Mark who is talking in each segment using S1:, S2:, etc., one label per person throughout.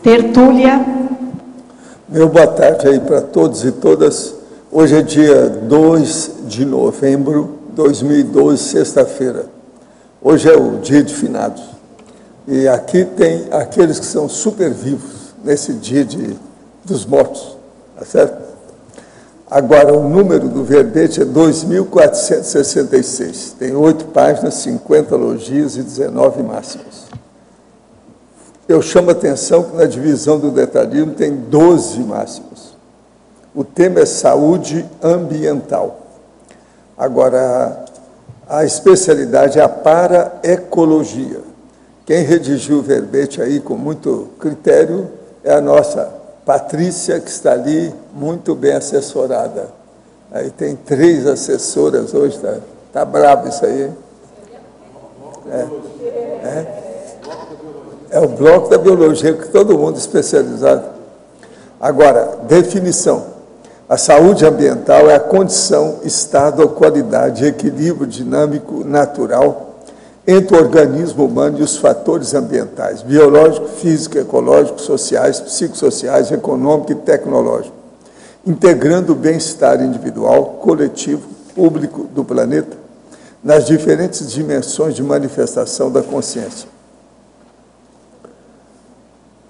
S1: Tertúlia.
S2: Meu boa tarde aí para todos e todas. Hoje é dia 2 de novembro de 2012, sexta-feira. Hoje é o dia de finados. E aqui tem aqueles que são super vivos nesse dia dos mortos, tá certo? Agora, o número do verbete é 2.466. Tem 8 páginas, 50 elogios e 19 máximas. Eu chamo a atenção que na divisão do detalhismo tem 12 máximos. O tema é saúde ambiental. Agora, a especialidade é a paraecologia. Quem redigiu o verbete aí com muito critério é a nossa Patrícia, que está ali muito bem assessorada. Aí tem 3 assessoras hoje, tá bravo isso aí. É o bloco da biologia, que todo mundo especializado. Agora, definição. A saúde ambiental é a condição, estado ou qualidade de equilíbrio dinâmico natural entre o organismo humano e os fatores ambientais, biológico, físico, ecológico, sociais, psicossociais, econômico e tecnológico, integrando o bem-estar individual, coletivo, público do planeta, nas diferentes dimensões de manifestação da consciência.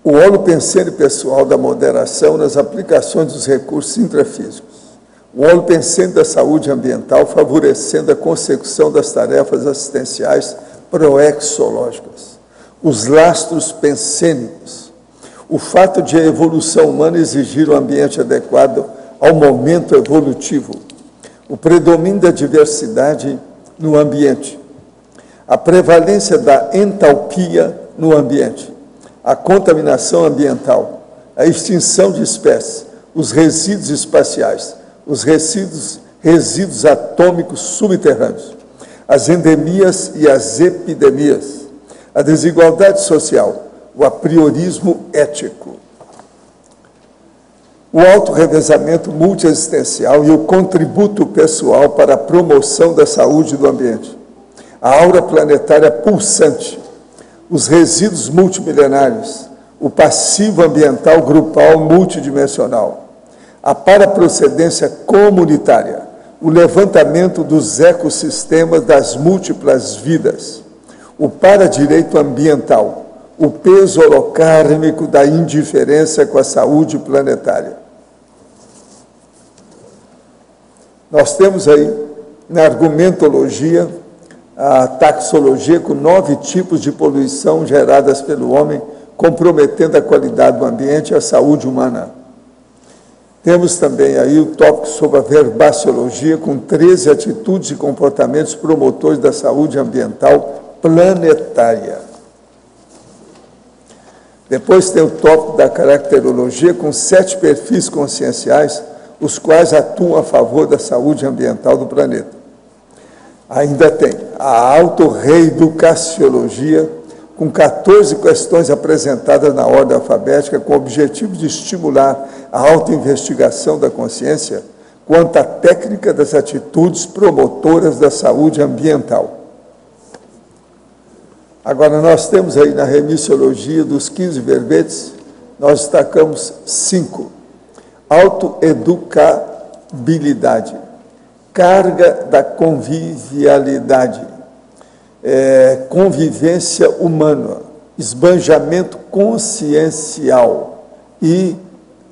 S2: O holopensene pessoal da moderação nas aplicações dos recursos intrafísicos. O holopensene da saúde ambiental favorecendo a consecução das tarefas assistenciais proexológicas. Os lastros pensênicos. O fato de a evolução humana exigir um ambiente adequado ao momento evolutivo. O predomínio da diversidade no ambiente. A prevalência da entalpia no ambiente. A contaminação ambiental, a extinção de espécies, os resíduos espaciais, os resíduos atômicos subterrâneos, as endemias e as epidemias, a desigualdade social, o apriorismo ético, o autorrevezamento multiexistencial e o contributo pessoal para a promoção da saúde do ambiente, a aura planetária pulsante, os resíduos multimilenários, o passivo ambiental grupal multidimensional, a paraprocedência comunitária, o levantamento dos ecossistemas das múltiplas vidas, o paradireito ambiental, o peso holocármico da indiferença com a saúde planetária. Nós temos aí, na argumentologia, a taxologia com 9 tipos de poluição geradas pelo homem, comprometendo a qualidade do ambiente e a saúde humana. Temos também aí o tópico sobre a verbaciologia, com 13 atitudes e comportamentos promotores da saúde ambiental planetária. Depois tem o tópico da caracterologia, com 7 perfis conscienciais, os quais atuam a favor da saúde ambiental do planeta. Ainda tem a autorreeducaciologia, com 14 questões apresentadas na ordem alfabética, com o objetivo de estimular a autoinvestigação da consciência quanto à técnica das atitudes promotoras da saúde ambiental. Agora, nós temos aí na remissiologia dos 15 verbetes, nós destacamos 5. Autoeducabilidade, carga da convivialidade, convivência humana, esbanjamento consciencial e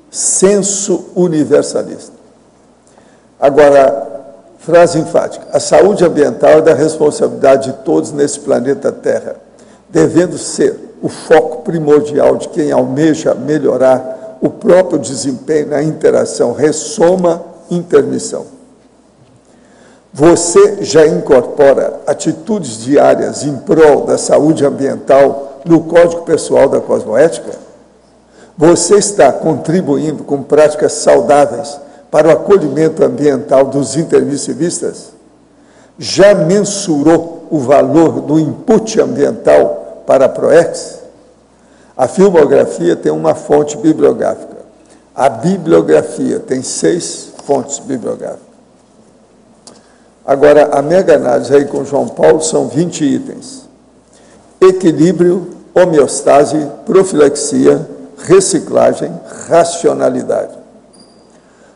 S2: senso universalista. Agora, frase enfática: a saúde ambiental é da responsabilidade de todos nesse planeta Terra, devendo ser o foco primordial de quem almeja melhorar o próprio desempenho na interação ressoma-intermissão. Você já incorpora atitudes diárias em prol da saúde ambiental no Código Pessoal da Cosmoética? Você está contribuindo com práticas saudáveis para o acolhimento ambiental dos intermissivistas? Já mensurou o valor do input ambiental para a PROEX? A filmografia tem uma fonte bibliográfica. A bibliografia tem 6 fontes bibliográficas. Agora, a mega-análise aí com João Paulo são 20 itens. Equilíbrio, homeostase, profilaxia, reciclagem, racionalidade.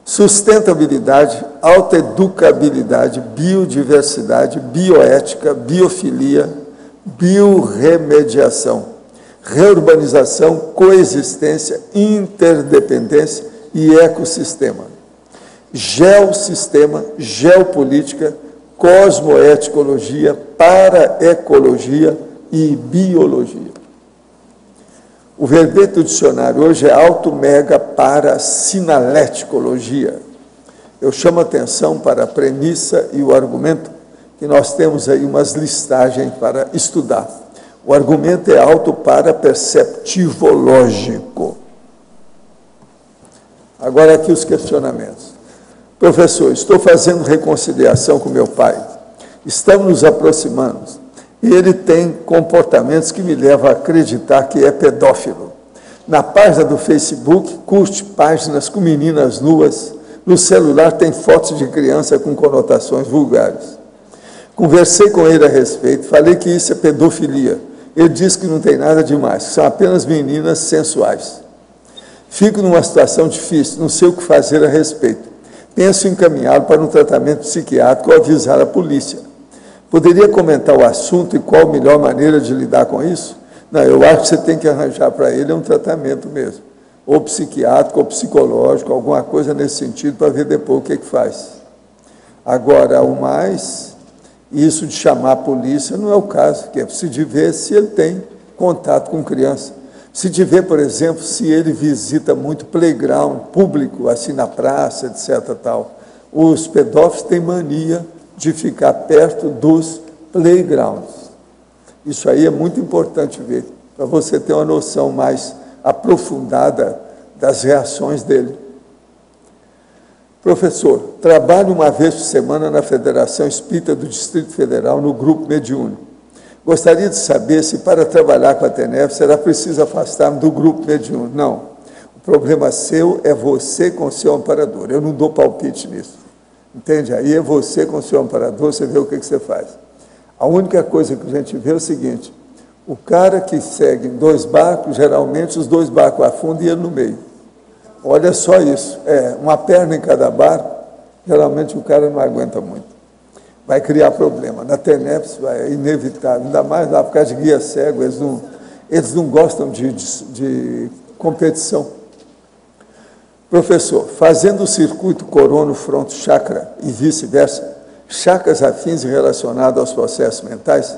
S2: Sustentabilidade, autoeducabilidade, biodiversidade, bioética, biofilia, biorremediação, reurbanização, coexistência, interdependência e ecossistema. Geossistema, geopolítica, cosmoeticologia, paraecologia e biologia. O verbete do dicionário hoje é auto-mega para sinaléticologia. Eu chamo a atenção para a premissa e o argumento, que nós temos aí umas listagens para estudar. O argumento é auto para perceptivológico. Agora aqui os questionamentos. Professor, estou fazendo reconciliação com meu pai. Estamos nos aproximando. E ele tem comportamentos que me levam a acreditar que é pedófilo. Na página do Facebook, curte páginas com meninas nuas. No celular tem fotos de criança com conotações vulgares. Conversei com ele a respeito, falei que isso é pedofilia. Ele disse que não tem nada demais, que são apenas meninas sensuais. Fico numa situação difícil, não sei o que fazer a respeito. Penso em encaminhá-lo para um tratamento psiquiátrico ou avisar a polícia. Poderia comentar o assunto e qual a melhor maneira de lidar com isso? Não, eu acho que você tem que arranjar para ele um tratamento mesmo, ou psiquiátrico, ou psicológico, alguma coisa nesse sentido, para ver depois o que faz. Agora, o mais, isso de chamar a polícia não é o caso, que é preciso ver se ele tem contato com criança. Se de ver, por exemplo, se ele visita muito playground público, assim na praça, etc. Tal. Os pedófilos têm mania de ficar perto dos playgrounds. Isso aí é muito importante ver, para você ter uma noção mais aprofundada das reações dele. Professor, trabalho uma vez por semana na Federação Espírita do Distrito Federal, no grupo mediúnico. Gostaria de saber se para trabalhar com a TENEF será preciso afastar-me do grupo mediúnico. Não, o problema seu é você com o seu amparador, eu não dou palpite nisso. Entende? Aí é você com o seu amparador, você vê o que você faz. A única coisa que a gente vê é o seguinte, o cara que segue em 2 barcos, geralmente os 2 barcos afundam e ele no meio. Olha só isso, uma perna em cada barco, geralmente o cara não aguenta muito. Vai criar problema. Na TENEP é inevitável, ainda mais lá por causa de guia cego, eles não gostam de competição. Professor, fazendo o circuito corono-fronto chakra e vice-versa, chakras afins e relacionados aos processos mentais,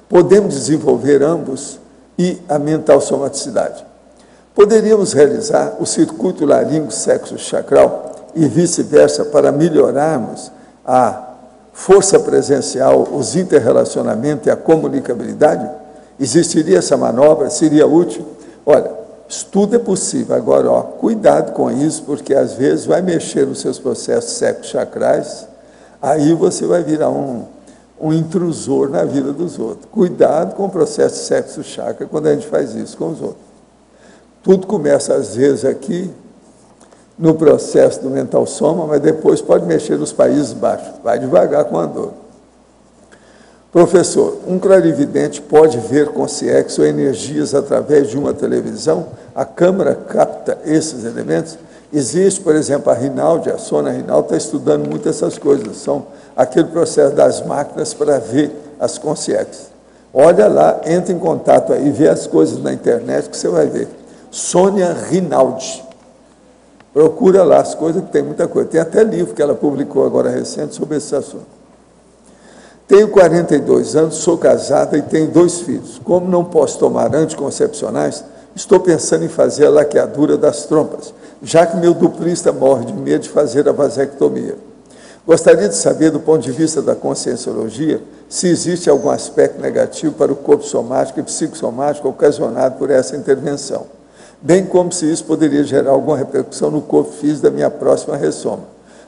S2: podemos desenvolver ambos e a mental somaticidade. Poderíamos realizar o circuito laringo-sexo-chakral e vice-versa para melhorarmos a força presencial, os interrelacionamentos e a comunicabilidade? Existiria essa manobra? Seria útil? Olha, tudo é possível. Agora, cuidado com isso, porque às vezes vai mexer nos seus processos sexo-chakrais, aí você vai virar um intrusor na vida dos outros. Cuidado com o processo sexo-chakra quando a gente faz isso com os outros. Tudo começa, às vezes, aqui, no processo do mental soma, mas depois pode mexer nos Países Baixos. Vai devagar com a dor. Professor, um clarividente pode ver com CX ou energias através de uma televisão? A câmera capta esses elementos? Existe, por exemplo, a Rinaldi, a Sônia Rinaldi está estudando muito essas coisas. São aquele processo das máquinas para ver as consciências. Olha lá, entra em contato aí, vê as coisas na internet que você vai ver. Sônia Rinaldi. Procura lá as coisas, que tem muita coisa. Tem até livro que ela publicou agora recente sobre esse assunto. Tenho 42 anos, sou casada e tenho 2 filhos. Como não posso tomar anticoncepcionais, estou pensando em fazer a laqueadura das trompas, já que meu duplista morre de medo de fazer a vasectomia. Gostaria de saber, do ponto de vista da conscienciologia, se existe algum aspecto negativo para o corpo somático e psicossomático ocasionado por essa intervenção, bem como se isso poderia gerar alguma repercussão no corpo físico da minha próxima ressoma.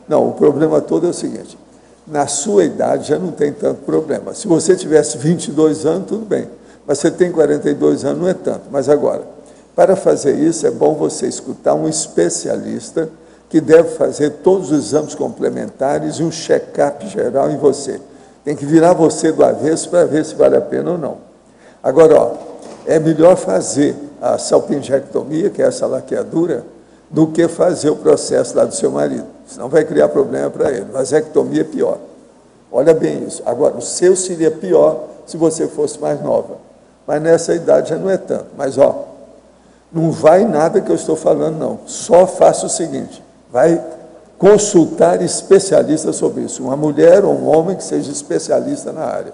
S2: Não, o problema todo é o seguinte, na sua idade já não tem tanto problema. Se você tivesse 22 anos, tudo bem, mas você tem 42 anos, não é tanto. Mas agora, para fazer isso, é bom você escutar um especialista que deve fazer todos os exames complementares e um check-up geral em você. Tem que virar você do avesso para ver se vale a pena ou não. Agora, é melhor fazer a salpingectomia, que é essa laqueadura, do que fazer o processo lá do seu marido. Senão vai criar problema para ele. Vasectomia é pior. Olha bem isso. Agora, o seu seria pior se você fosse mais nova. Mas nessa idade já não é tanto. Mas, ó, não vai nada que eu estou falando, não. Só faça o seguinte, vai consultar especialistas sobre isso. Uma mulher ou um homem que seja especialista na área.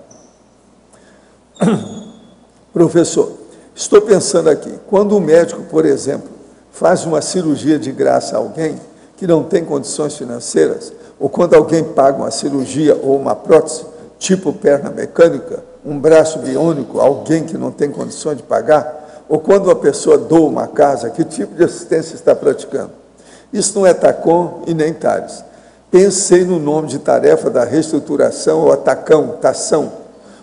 S2: Professor, estou pensando aqui, quando um médico, por exemplo, faz uma cirurgia de graça a alguém que não tem condições financeiras, ou quando alguém paga uma cirurgia ou uma prótese, tipo perna mecânica, um braço biônico, alguém que não tem condições de pagar, ou quando uma pessoa doa uma casa, que tipo de assistência está praticando? Isso não é TACOM e nem TARES. Pensei no nome de tarefa da reestruturação, ou a TACção,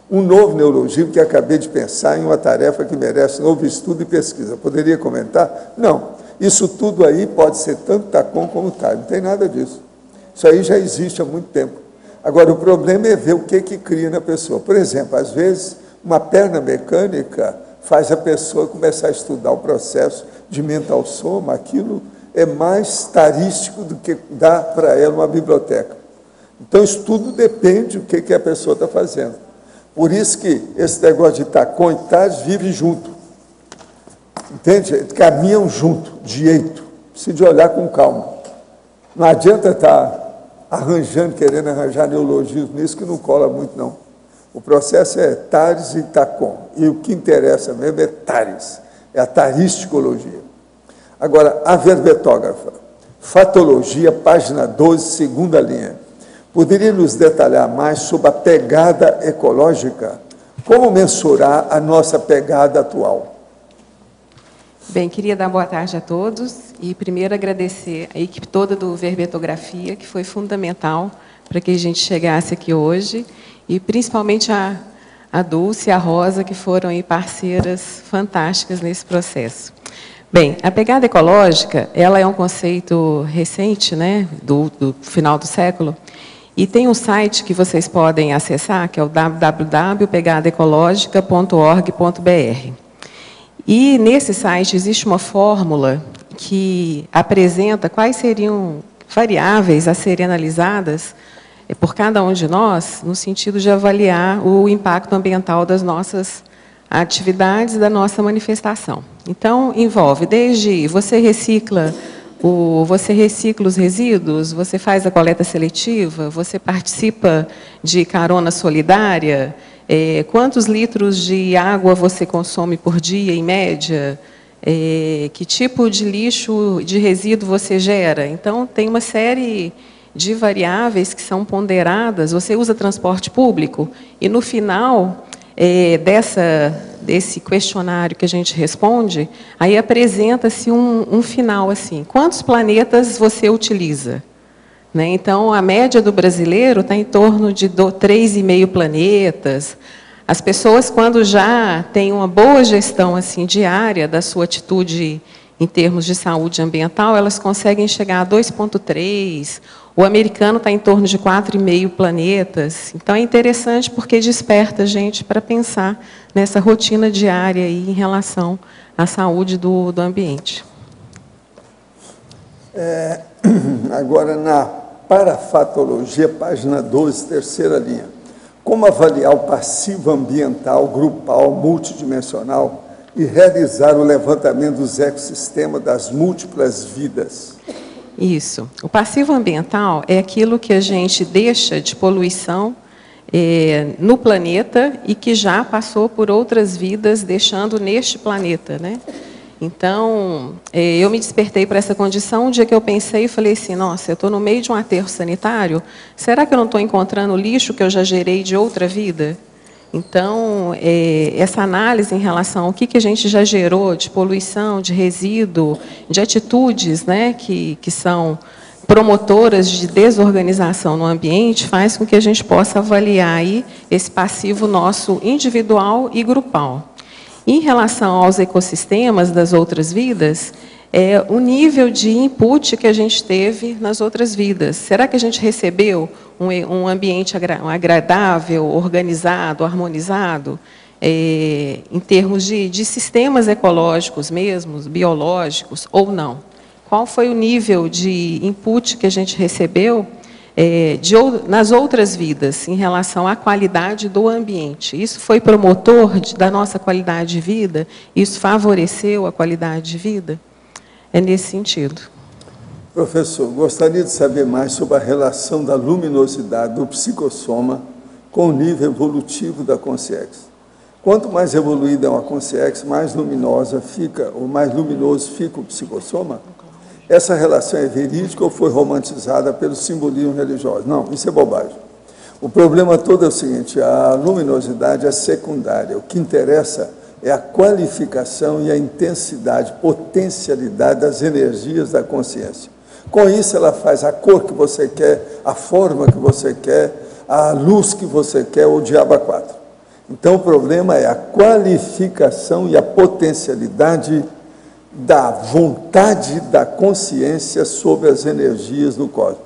S2: um novo neologismo que acabei de pensar em uma tarefa que merece novo estudo e pesquisa. Poderia comentar? Não. Isso tudo aí pode ser tanto TACOM como TARES. Não tem nada disso. Isso aí já existe há muito tempo. Agora, o problema é ver o que cria na pessoa. Por exemplo, às vezes, uma perna mecânica faz a pessoa começar a estudar o processo de mental soma, aquilo é mais tarístico do que dá para ela uma biblioteca. Então, isso tudo depende do que a pessoa está fazendo. Por isso que esse negócio de TACOM e TARES vive junto. Entende? Caminham junto, direito. Precisa de olhar com calma. Não adianta estar querendo arranjar neologismo nisso, que não cola muito, não. O processo é TARES e TACOM. E o que interessa mesmo é TARES, é a taristicologia. Agora, a verbetógrafa, fatologia, página 12, segunda linha. Poderia nos detalhar mais sobre a pegada ecológica? Como mensurar a nossa pegada atual?
S1: Bem, queria dar boa tarde a todos e primeiro agradecer a equipe toda do Verbetografia, que foi fundamental para que a gente chegasse aqui hoje, e principalmente a Dulce e a Rosa, que foram aí parceiras fantásticas nesse processo. Bem, a pegada ecológica, ela é um conceito recente, né, do final do século, e tem um site que vocês podem acessar, que é o www.pegadaecológica.org.br. E nesse site existe uma fórmula que apresenta quais seriam variáveis a serem analisadas por cada um de nós, no sentido de avaliar o impacto ambiental das nossas atividades, da nossa manifestação. Então, envolve desde você recicla os resíduos, você faz a coleta seletiva, você participa de carona solidária, quantos litros de água você consome por dia, em média, que tipo de lixo, de resíduo você gera. Então, tem uma série de variáveis que são ponderadas. Você usa transporte público e, no final desse questionário que a gente responde, aí apresenta-se um final assim: quantos planetas você utiliza? Né? Então, a média do brasileiro está em torno de 3,5 planetas. As pessoas, quando já têm uma boa gestão assim, diária da sua atitude em termos de saúde ambiental, elas conseguem chegar a 2,3. O americano está em torno de 4,5 planetas. Então, é interessante porque desperta a gente para pensar nessa rotina diária aí em relação à saúde do ambiente.
S2: Agora, na parafatologia, página 12, terceira linha. Como avaliar o passivo ambiental, grupal, multidimensional e realizar o levantamento dos ecossistemas das múltiplas vidas?
S1: Isso. O passivo ambiental é aquilo que a gente deixa de poluição no planeta e que já passou por outras vidas, deixando neste planeta, né? Então, eu me despertei para essa condição um dia que eu pensei e falei assim: nossa, eu estou no meio de um aterro sanitário, será que eu não estou encontrando lixo que eu já gerei de outra vida? Então, essa análise em relação ao que a gente já gerou de poluição, de resíduo, de atitudes, né, que são promotoras de desorganização no ambiente, faz com que a gente possa avaliar aí esse passivo nosso individual e grupal. Em relação aos ecossistemas das outras vidas, o nível de input que a gente teve nas outras vidas. Será que a gente recebeu um ambiente agradável, organizado, harmonizado? em termos de sistemas ecológicos mesmos, biológicos ou não? Qual foi o nível de input que a gente recebeu nas outras vidas, em relação à qualidade do ambiente? Isso foi promotor da nossa qualidade de vida? Isso favoreceu a qualidade de vida? É nesse sentido.
S2: Professor, gostaria de saber mais sobre a relação da luminosidade do psicossoma com o nível evolutivo da consciência. Quanto mais evoluída é uma consciência, mais luminosa fica, ou mais luminoso fica o psicossoma? Essa relação é verídica ou foi romantizada pelo simbolismo religioso? Não, isso é bobagem. O problema todo é o seguinte: a luminosidade é secundária. O que interessa é a qualificação e a intensidade, potencialidade das energias da consciência. Com isso, ela faz a cor que você quer, a forma que você quer, a luz que você quer, ou o diabo a quatro. Então, o problema é a qualificação e a potencialidade da vontade da consciência sobre as energias do cosmos.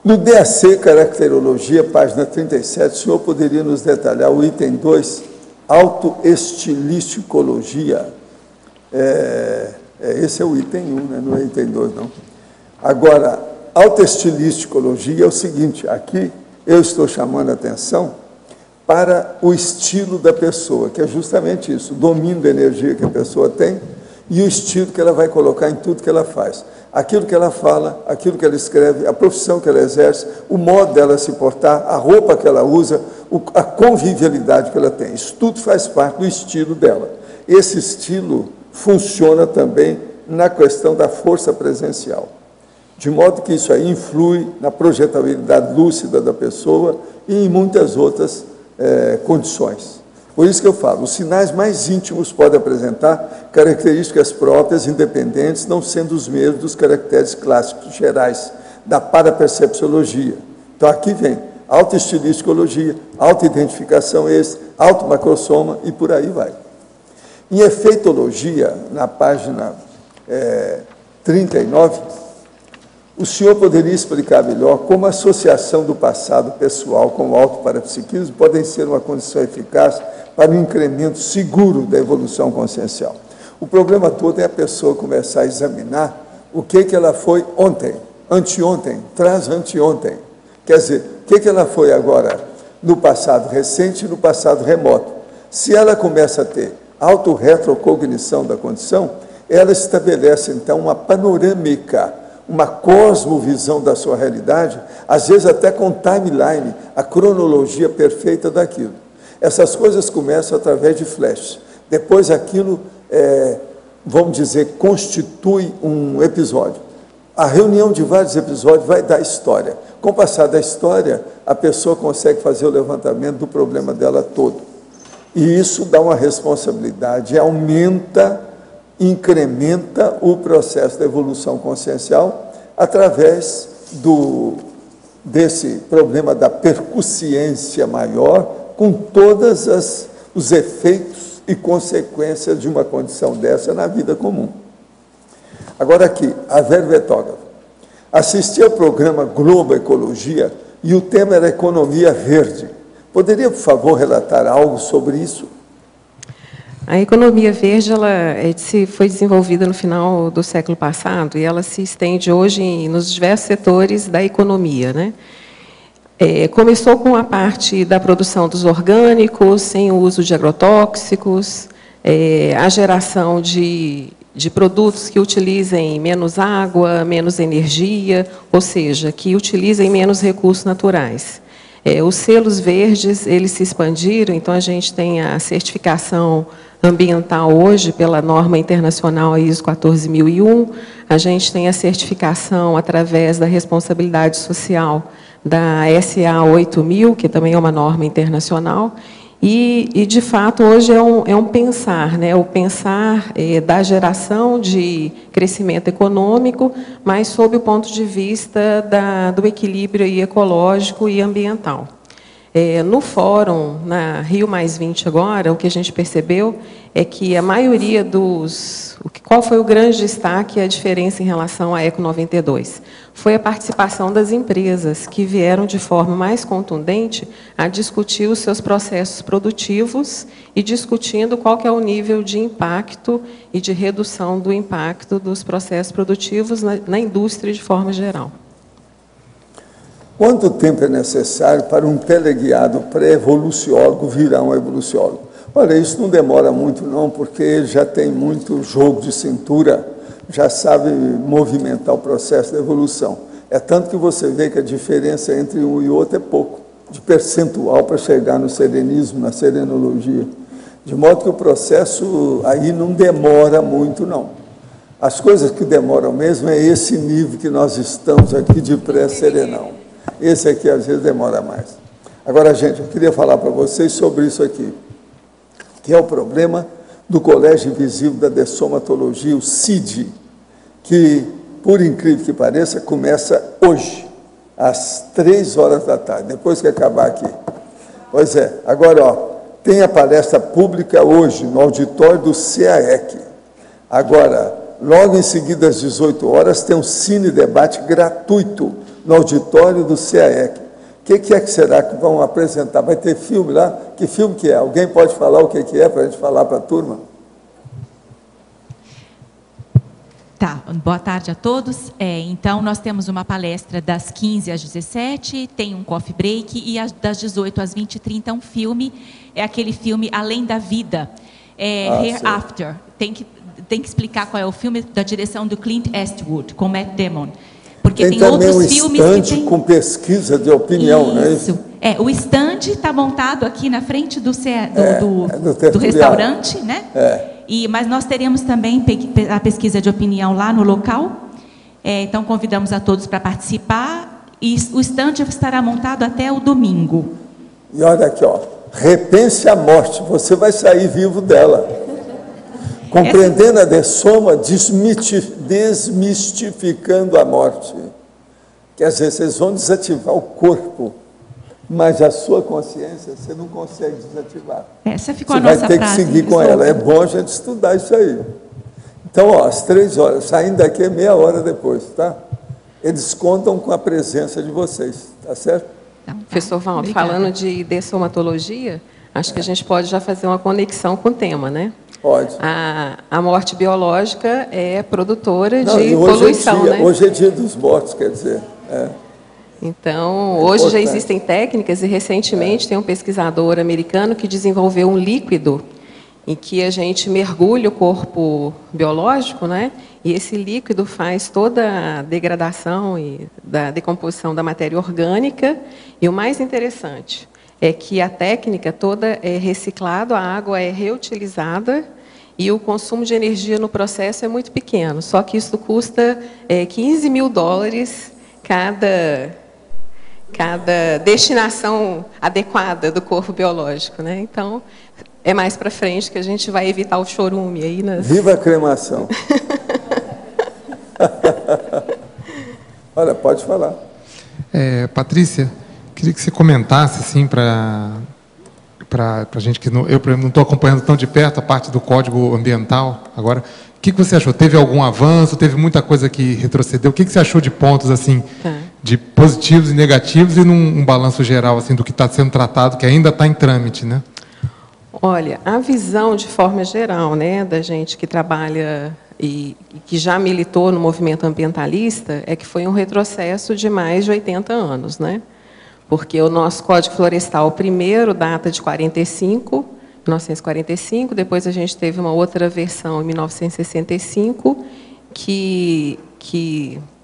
S2: No DAC, Caracterologia, página 37, o senhor poderia nos detalhar o item 2, autoestilisticologia. Esse é o item 1, né? Não é item 2, não. Agora, autoestilisticologia é o seguinte: aqui eu estou chamando a atenção para o estilo da pessoa, que é justamente isso, o domínio da energia que a pessoa tem e o estilo que ela vai colocar em tudo que ela faz. Aquilo que ela fala, aquilo que ela escreve, a profissão que ela exerce, o modo dela se portar, a roupa que ela usa, a convivialidade que ela tem. Isso tudo faz parte do estilo dela. Esse estilo funciona também na questão da força presencial, de modo que isso aí influi na projetabilidade lúcida da pessoa e em muitas outras condições. Por isso que eu falo, os sinais mais íntimos podem apresentar características próprias, independentes, não sendo os mesmos dos caracteres clássicos gerais da parapercepciologia. Então aqui vem autoestilisticologia, autoidentificação automacrosoma e por aí vai. Em efeitologia, na página 39, o senhor poderia explicar melhor como a associação do passado pessoal com o autoparapsiquismo podem ser uma condição eficaz para um incremento seguro da evolução consciencial? O problema todo é a pessoa começar a examinar o que ela foi ontem, anteontem, anteontem. Quer dizer, o que ela foi agora no passado recente e no passado remoto. Se ela começa a ter autorretrocognição da condição, ela estabelece, então, uma panorâmica, uma cosmovisão da sua realidade, às vezes até com timeline, a cronologia perfeita daquilo. Essas coisas começam através de flashes. Depois aquilo, vamos dizer, constitui um episódio. A reunião de vários episódios vai dar história. Com o passar da história, a pessoa consegue fazer o levantamento do problema dela todo. E isso dá uma responsabilidade, incrementa o processo da evolução consciencial através desse problema da percussiência maior, com todos os efeitos e consequências de uma condição dessa na vida comum. Agora aqui, a verbetógrafa. Assisti ao programa Globo Ecologia e o tema era economia verde. Poderia, por favor, relatar algo sobre isso?
S1: A economia verde foi desenvolvida no final do século passado e ela se estende hoje nos diversos setores da economia, né? Começou com a parte da produção dos orgânicos, sem o uso de agrotóxicos, a geração de produtos que utilizem menos água, menos energia, ou seja, que utilizem menos recursos naturais. Os selos verdes, eles se expandiram, então a gente tem a certificação ambiental hoje pela norma internacional ISO 14001, a gente tem a certificação através da responsabilidade social da SA 8000, que também é uma norma internacional, e de fato, hoje é um pensar, né? O pensar da geração de crescimento econômico, mas sob o ponto de vista do equilíbrio ecológico e ambiental. No fórum, na Rio Mais 20 agora, o que a gente percebeu é que a maioria dos... Qual foi o grande destaque e a diferença em relação à Eco 92? Foi a participação das empresas, que vieram de forma mais contundente a discutir os seus processos produtivos e discutindo qual que é o nível de impacto e de redução do impacto dos processos produtivos na indústria de forma geral.
S2: Quanto tempo é necessário para um teleguiado pré-evoluciólogo virar um evoluciólogo? Olha, isso não demora muito não, porque ele já tem muito jogo de cintura, já sabe movimentar o processo de evolução. É tanto que você vê que a diferença entre um e outro é pouco, de percentual para chegar no serenismo, na serenologia. De modo que o processo aí não demora muito não. As coisas que demoram mesmo é esse nível que nós estamos aqui de pré-serenão. Esse aqui, às vezes, demora mais. Agora, gente, eu queria falar para vocês sobre isso aqui, que é o problema do Colégio Invisível da Dessomatologia, o CID, que, por incrível que pareça, começa hoje, às 3 horas da tarde, depois que acabar aqui. Pois é, agora, ó, tem a palestra pública hoje, no auditório do CAEC. Agora, logo em seguida, às 18 horas, tem um cine-debate gratuito, no auditório do CAEC. O que é que será que vão apresentar? Vai ter filme lá? Que filme que é? Alguém pode falar o que é para a gente falar para a turma?
S3: Tá, boa tarde a todos. Então, nós temos uma palestra das 15 às 17, tem um coffee break, e das 18 às 20h30 um filme, é aquele filme Além da Vida, Hereafter. Tem que explicar qual é o filme, da direção do Clint Eastwood, com Matt Damon. Porque tem outros filmes que tem...
S2: com pesquisa de opinião, né?
S3: Isso. O stand está montado aqui na frente do restaurante, né? Mas nós teremos também a pesquisa de opinião lá no local. Então, convidamos a todos para participar. E o stand estará montado até o domingo.
S2: E olha aqui, ó. Repense a morte. Você vai sair vivo dela. Compreendendo a dessoma, desmistificando a morte. Quer dizer, vocês vão desativar o corpo, mas a sua consciência você não consegue desativar.
S3: Essa ficou a nossa frase.
S2: Você vai ter que seguir com ela. É bom a gente estudar isso aí. Então, ó, às 3 horas, saindo daqui é meia hora depois, tá? Eles contam com a presença de vocês, tá certo?
S1: Professor Valdo, falando de dessomatologia, acho que a gente pode já fazer uma conexão com o tema, né?
S2: Pode.
S1: A morte biológica é produtora de poluição, né?
S2: Hoje é dia dos mortos, quer dizer.
S1: Então, hoje já existem técnicas e, recentemente, tem um pesquisador americano que desenvolveu um líquido em que a gente mergulha o corpo biológico, né? E esse líquido faz toda a degradação e da decomposição da matéria orgânica. E o mais interessante é que a técnica toda é reciclada, a água é reutilizada e o consumo de energia no processo é muito pequeno. Só que isso custa $15 mil cada destinação adequada do corpo biológico, né? Então, é mais para frente que a gente vai evitar o chorume aí nas...
S2: Viva a cremação! Olha, pode falar.
S4: Patrícia, queria que você comentasse, assim, para a gente que não, eu, por exemplo, não estou acompanhando tão de perto a parte do Código Ambiental agora. O que você achou? Teve algum avanço? Teve muita coisa que retrocedeu? O que você achou de pontos, assim, de positivos e negativos e num balanço geral, assim, do que está sendo tratado, que ainda está em trâmite, né?
S1: Olha, a visão de forma geral, né, da gente que trabalha e que já militou no movimento ambientalista é que foi um retrocesso de mais de 80 anos, né? Porque o nosso Código Florestal, o primeiro, data de 1945, depois a gente teve uma outra versão em 1965, que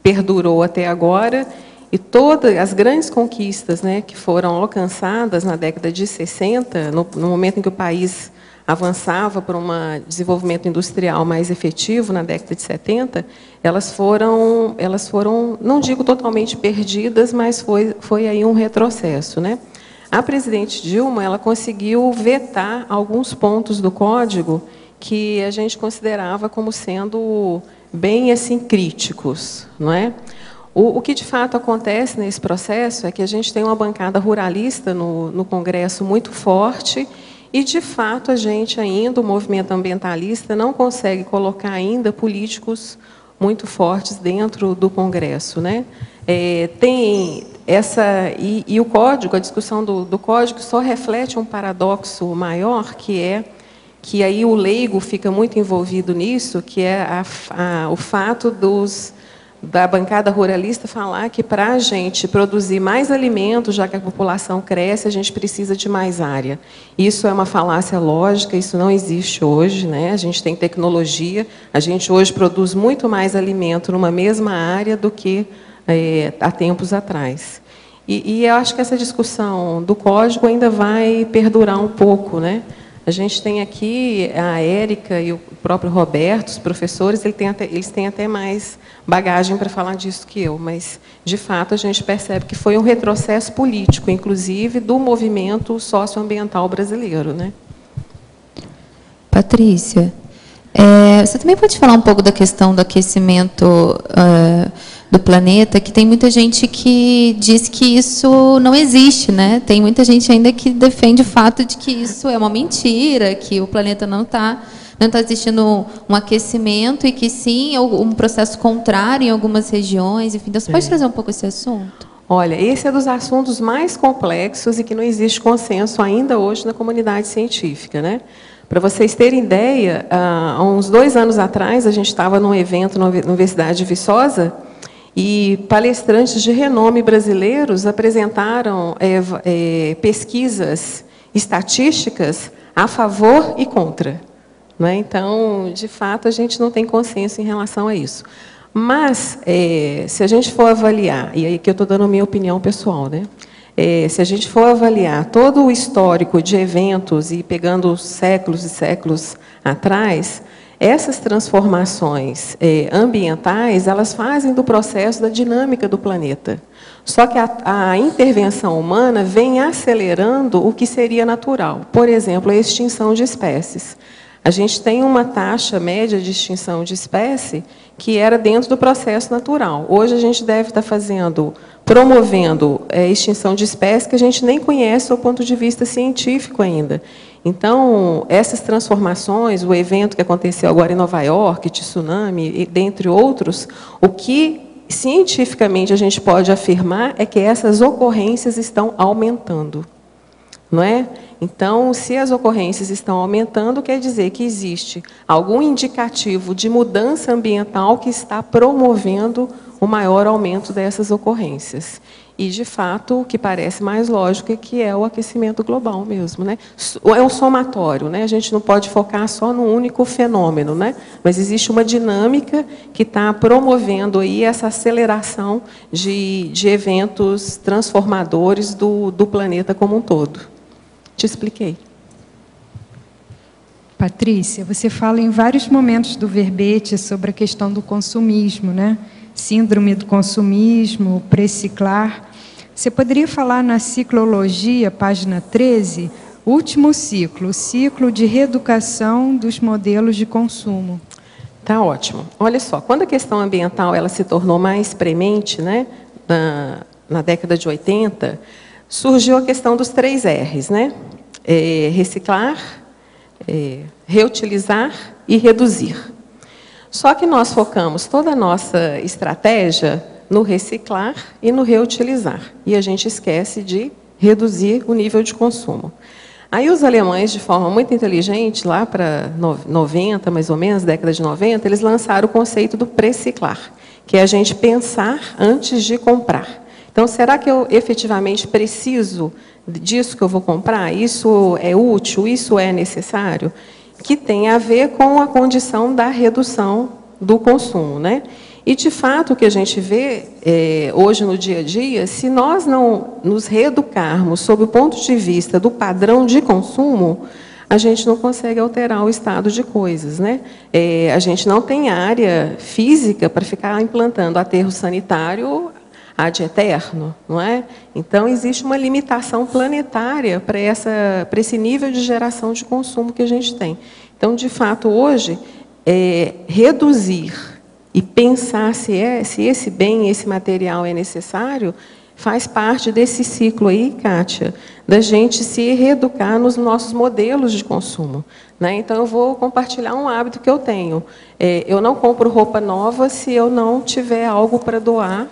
S1: perdurou até agora, e todas as grandes conquistas, né, que foram alcançadas na década de 60, no momento em que o país avançava para um desenvolvimento industrial mais efetivo, na década de 70, elas foram, não digo totalmente perdidas, mas foi aí um retrocesso, né? A presidente Dilma, ela conseguiu vetar alguns pontos do código que a gente considerava como sendo bem assim críticos, não é? O que de fato acontece nesse processo é que a gente tem uma bancada ruralista no Congresso muito forte e, de fato, a gente ainda, o movimento ambientalista, não consegue colocar ainda políticos muito fortes dentro do Congresso, né? Tem essa... E o código, a discussão do código só reflete um paradoxo maior, que é que aí o leigo fica muito envolvido nisso, que é o fato da bancada ruralista falar que para a gente produzir mais alimentos, já que a população cresce, a gente precisa de mais área. Isso é uma falácia lógica, isso não existe hoje, né? A gente tem tecnologia, a gente hoje produz muito mais alimento numa mesma área do que há tempos atrás. E eu acho que essa discussão do código ainda vai perdurar um pouco, né? A gente tem aqui a Érica e o próprio Roberto, os professores, eles têm até mais bagagem para falar disso que eu, mas, de fato, a gente percebe que foi um retrocesso político, inclusive, do movimento socioambiental brasileiro, né?
S5: Patrícia, você também pode falar um pouco da questão do aquecimento do planeta, que tem muita gente que diz que isso não existe, né? Tem muita gente ainda que defende o fato de que isso é uma mentira, que o planeta não está existindo um aquecimento e que sim, é um processo contrário em algumas regiões. Enfim, então você pode trazer um pouco esse assunto?
S1: Olha, esse é dos assuntos mais complexos e que não existe consenso ainda hoje na comunidade científica, né? Para vocês terem ideia, há uns 2 anos atrás, a gente estava num evento na Universidade de Viçosa e palestrantes de renome brasileiros apresentaram pesquisas estatísticas a favor e contra, né? Então, de fato, a gente não tem consenso em relação a isso. Mas, se a gente for avaliar, e aí que eu estou dando a minha opinião pessoal, né? Se a gente for avaliar todo o histórico de eventos e pegando séculos e séculos atrás, essas transformações ambientais, elas fazem do processo da dinâmica do planeta. Só que a intervenção humana vem acelerando o que seria natural. Por exemplo, a extinção de espécies. A gente tem uma taxa média de extinção de espécie que era dentro do processo natural. Hoje a gente deve estar promovendo extinção de espécies que a gente nem conhece do ponto de vista científico ainda. Então, essas transformações, o evento que aconteceu agora em Nova York, tsunami, dentre outros, o que cientificamente a gente pode afirmar é que essas ocorrências estão aumentando, não é? Então, se as ocorrências estão aumentando, quer dizer que existe algum indicativo de mudança ambiental que está promovendo o maior aumento dessas ocorrências. E, de fato, o que parece mais lógico é que é o aquecimento global mesmo, né? É um somatório, né? A gente não pode focar só no único fenômeno, né? Mas existe uma dinâmica que está promovendo aí essa aceleração de eventos transformadores do planeta como um todo. Te expliquei.
S6: Patrícia, você fala em vários momentos do verbete sobre a questão do consumismo, né? Síndrome do consumismo, preciclar. Você poderia falar na ciclologia, página 13, último ciclo, o ciclo de reeducação dos modelos de consumo.
S1: Tá ótimo. Olha só, quando a questão ambiental ela se tornou mais premente, né, na década de 80, surgiu a questão dos 3 R's, né? Reciclar, reutilizar e reduzir. Só que nós focamos toda a nossa estratégia no reciclar e no reutilizar. E a gente esquece de reduzir o nível de consumo. Aí os alemães, de forma muito inteligente, lá para 90, mais ou menos, década de 90, eles lançaram o conceito do preciclar, que é a gente pensar antes de comprar. Então, será que eu efetivamente preciso disso que eu vou comprar? Isso é útil? Isso é necessário? Que tem a ver com a condição da redução do consumo, né? E, de fato, o que a gente vê hoje no dia a dia, se nós não nos reeducarmos sob o ponto de vista do padrão de consumo, a gente não consegue alterar o estado de coisas, né? A gente não tem área física para ficar implantando aterro sanitário ad eterno, não é? Então, existe uma limitação planetária para esse nível de geração de consumo que a gente tem. Então, de fato, hoje, reduzir e pensar se esse bem, esse material é necessário, faz parte desse ciclo aí, Kátia, da gente se reeducar nos nossos modelos de consumo, né? Então, eu vou compartilhar um hábito que eu tenho. Eu não compro roupa nova se eu não tiver algo para doar,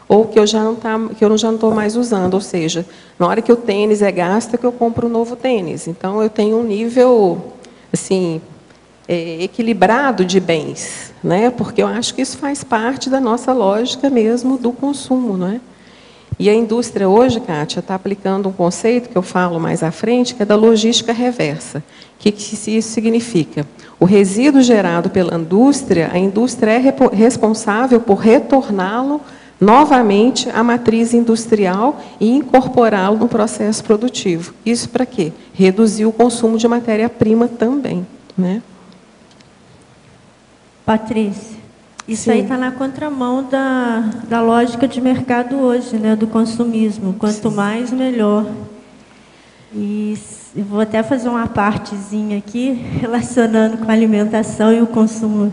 S1: ou que eu já não estou mais usando. Ou seja, na hora que o tênis é gasto, é que eu compro um novo tênis. Então, eu tenho um nível assim, equilibrado de bens, né? Porque eu acho que isso faz parte da nossa lógica mesmo do consumo, não é? E a indústria hoje, Kátia, está aplicando um conceito que eu falo mais à frente, que é da logística reversa. O que isso significa? O resíduo gerado pela indústria, a indústria é responsável por retorná-lo novamente à matriz industrial e incorporá-lo no processo produtivo. Isso para quê? Reduzir o consumo de matéria-prima também, né?
S7: Patrícia, isso
S1: Sim.
S7: aí está na contramão da lógica de mercado hoje, né, do consumismo. Quanto mais, melhor. E eu vou até fazer uma partezinha aqui, relacionando com a alimentação e o consumo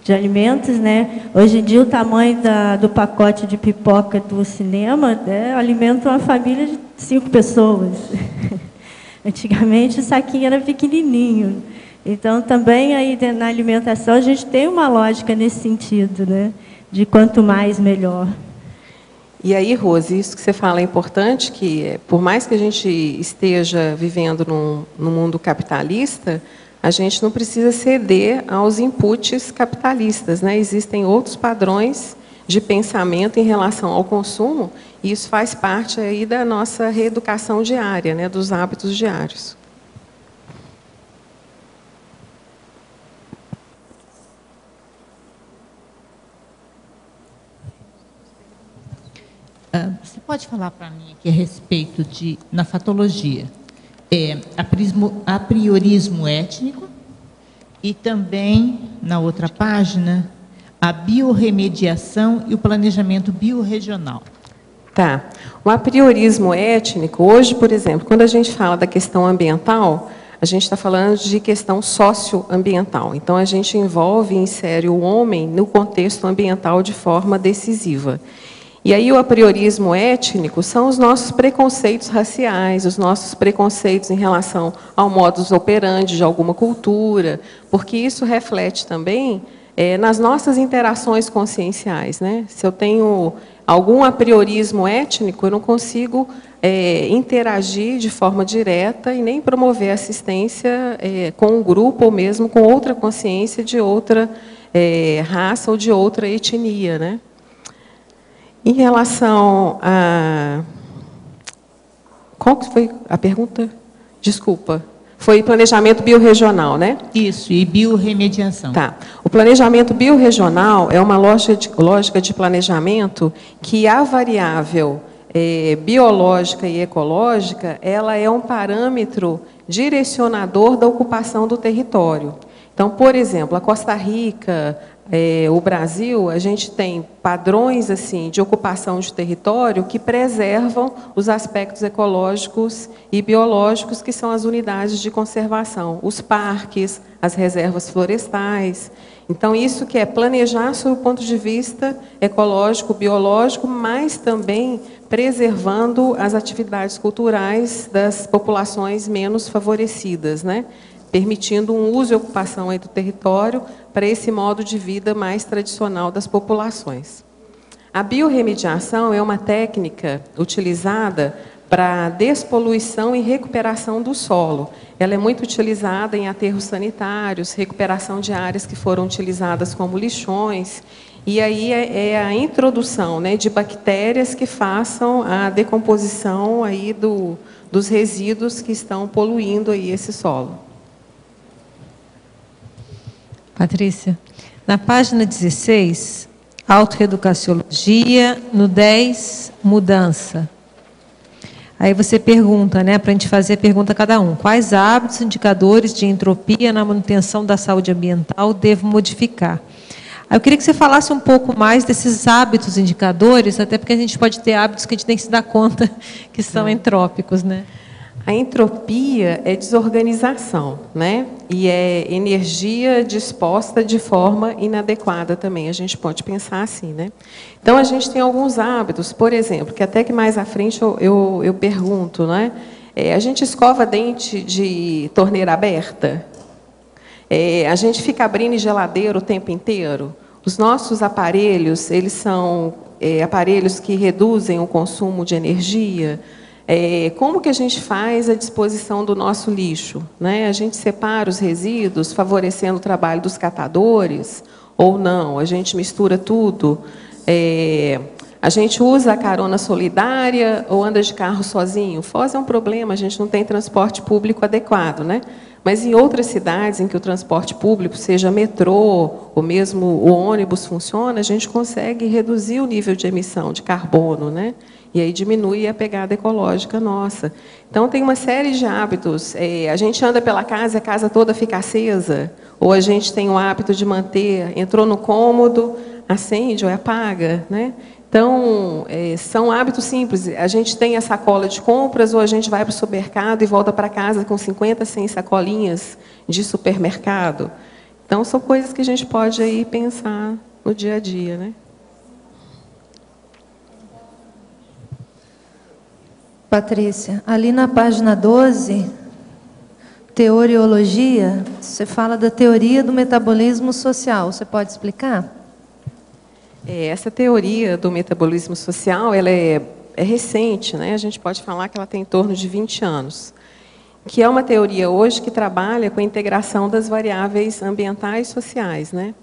S7: de alimentos, né? Hoje em dia, o tamanho do pacote de pipoca do cinema alimenta uma família de 5 pessoas. Antigamente, o saquinho era pequenininho. Então, também aí na alimentação, a gente tem uma lógica nesse sentido, né? De quanto mais, melhor.
S1: E aí, Rose, isso que você fala é importante, que por mais que a gente esteja vivendo num mundo capitalista, a gente não precisa ceder aos inputs capitalistas, né? Existem outros padrões de pensamento em relação ao consumo, e isso faz parte aí da nossa reeducação diária, né? Dos hábitos diários.
S8: Você pode falar para mim aqui a respeito de, na fatologia, a priorismo étnico e também, na outra página, a biorremediação e o planejamento biorregional.
S1: Tá. O apriorismo étnico, hoje, por exemplo, quando a gente fala da questão ambiental, a gente está falando de questão socioambiental. Então, a gente envolve e insere o homem no contexto ambiental de forma decisiva. E aí o apriorismo étnico são os nossos preconceitos raciais, os nossos preconceitos em relação ao modus operandi de alguma cultura, porque isso reflete também nas nossas interações conscienciais, né? Se eu tenho algum apriorismo étnico, eu não consigo interagir de forma direta e nem promover assistência com um grupo ou mesmo com outra consciência de outra raça ou de outra etnia, né? Em relação a... Qual que foi a pergunta? Desculpa. Foi planejamento biorregional, né?
S8: Isso, e biorremediação.
S1: Tá. O planejamento biorregional é uma lógica de planejamento que a variável biológica e ecológica, ela é um parâmetro direcionador da ocupação do território. Então, por exemplo, a Costa Rica, o Brasil, a gente tem padrões assim de ocupação de território que preservam os aspectos ecológicos e biológicos, que são as unidades de conservação, os parques, as reservas florestais. Então, isso que é planejar sob o ponto de vista ecológico, biológico, mas também preservando as atividades culturais das populações menos favorecidas, né? Permitindo um uso e ocupação aí do território para esse modo de vida mais tradicional das populações. A biorremediação é uma técnica utilizada para despoluição e recuperação do solo. Ela é muito utilizada em aterros sanitários, recuperação de áreas que foram utilizadas como lixões, e aí é a introdução, né, de bactérias que façam a decomposição aí dos resíduos que estão poluindo aí esse solo.
S9: Patrícia, na página 16, autorreeducaciologia, no 10, mudança. Aí você pergunta, né, para a gente fazer a pergunta a cada um. Quais hábitos, indicadores de entropia na manutenção da saúde ambiental devo modificar? Aí eu queria que você falasse um pouco mais desses hábitos indicadores, até porque a gente pode ter hábitos que a gente tem que se dar conta que são entrópicos, né?
S1: A entropia é desorganização, né? E é energia disposta de forma inadequada também. A gente pode pensar assim, né? Então, a gente tem alguns hábitos, por exemplo, que até que mais à frente eu pergunto, né? A gente escova dente de torneira aberta? A gente fica abrindo geladeira o tempo inteiro? Os nossos aparelhos, eles são aparelhos que reduzem o consumo de energia? Como que a gente faz a disposição do nosso lixo, né? A gente separa os resíduos, favorecendo o trabalho dos catadores, ou não? A gente mistura tudo? A gente usa a carona solidária ou anda de carro sozinho? Foz é um problema, a gente não tem transporte público adequado, né? Mas em outras cidades em que o transporte público, seja metrô ou mesmo o ônibus funciona, a gente consegue reduzir o nível de emissão de carbono, né? E aí diminui a pegada ecológica nossa. Então, tem uma série de hábitos. A gente anda pela casa e a casa toda fica acesa, ou a gente tem o hábito de manter, entrou no cômodo, acende ou apaga, né? Então, são hábitos simples. A gente tem a sacola de compras, ou a gente vai para o supermercado e volta para casa com 50, 100 sacolinhas de supermercado. Então, são coisas que a gente pode aí pensar no dia a dia, né?
S10: Patrícia, ali na página 12, teoriologia, você fala da teoria do metabolismo social. Você pode explicar?
S1: Essa teoria do metabolismo social, ela é recente, né? A gente pode falar que ela tem em torno de 20 anos, que é uma teoria hoje que trabalha com a integração das variáveis ambientais e sociais, né?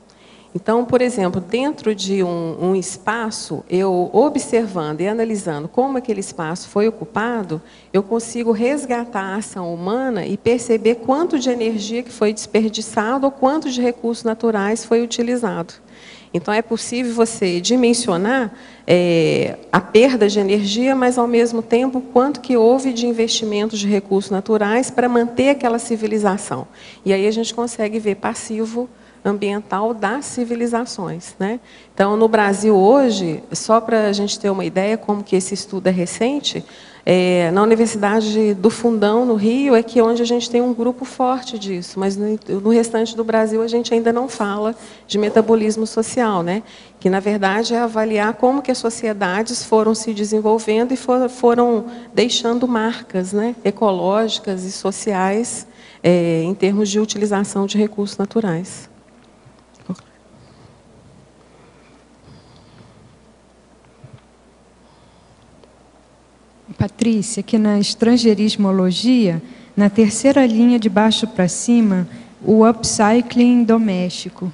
S1: Então, por exemplo, dentro de um espaço, eu observando e analisando como aquele espaço foi ocupado, eu consigo resgatar a ação humana e perceber quanto de energia que foi desperdiçado ou quanto de recursos naturais foi utilizado. Então, é possível você dimensionar a perda de energia, mas, ao mesmo tempo, quanto que houve de investimento de recursos naturais para manter aquela civilização. E aí a gente consegue ver passivo ambiental das civilizações, né? Então, no Brasil hoje, só para a gente ter uma ideia como que esse estudo é recente, na Universidade do Fundão, no Rio, é que onde a gente tem um grupo forte disso, mas no restante do Brasil a gente ainda não fala de metabolismo social, né? Que, na verdade, é avaliar como que as sociedades foram se desenvolvendo e foram deixando marcas, né, ecológicas e sociais em termos de utilização de recursos naturais.
S6: Patrícia, aqui na estrangeirismologia, na terceira linha de baixo para cima, o upcycling doméstico.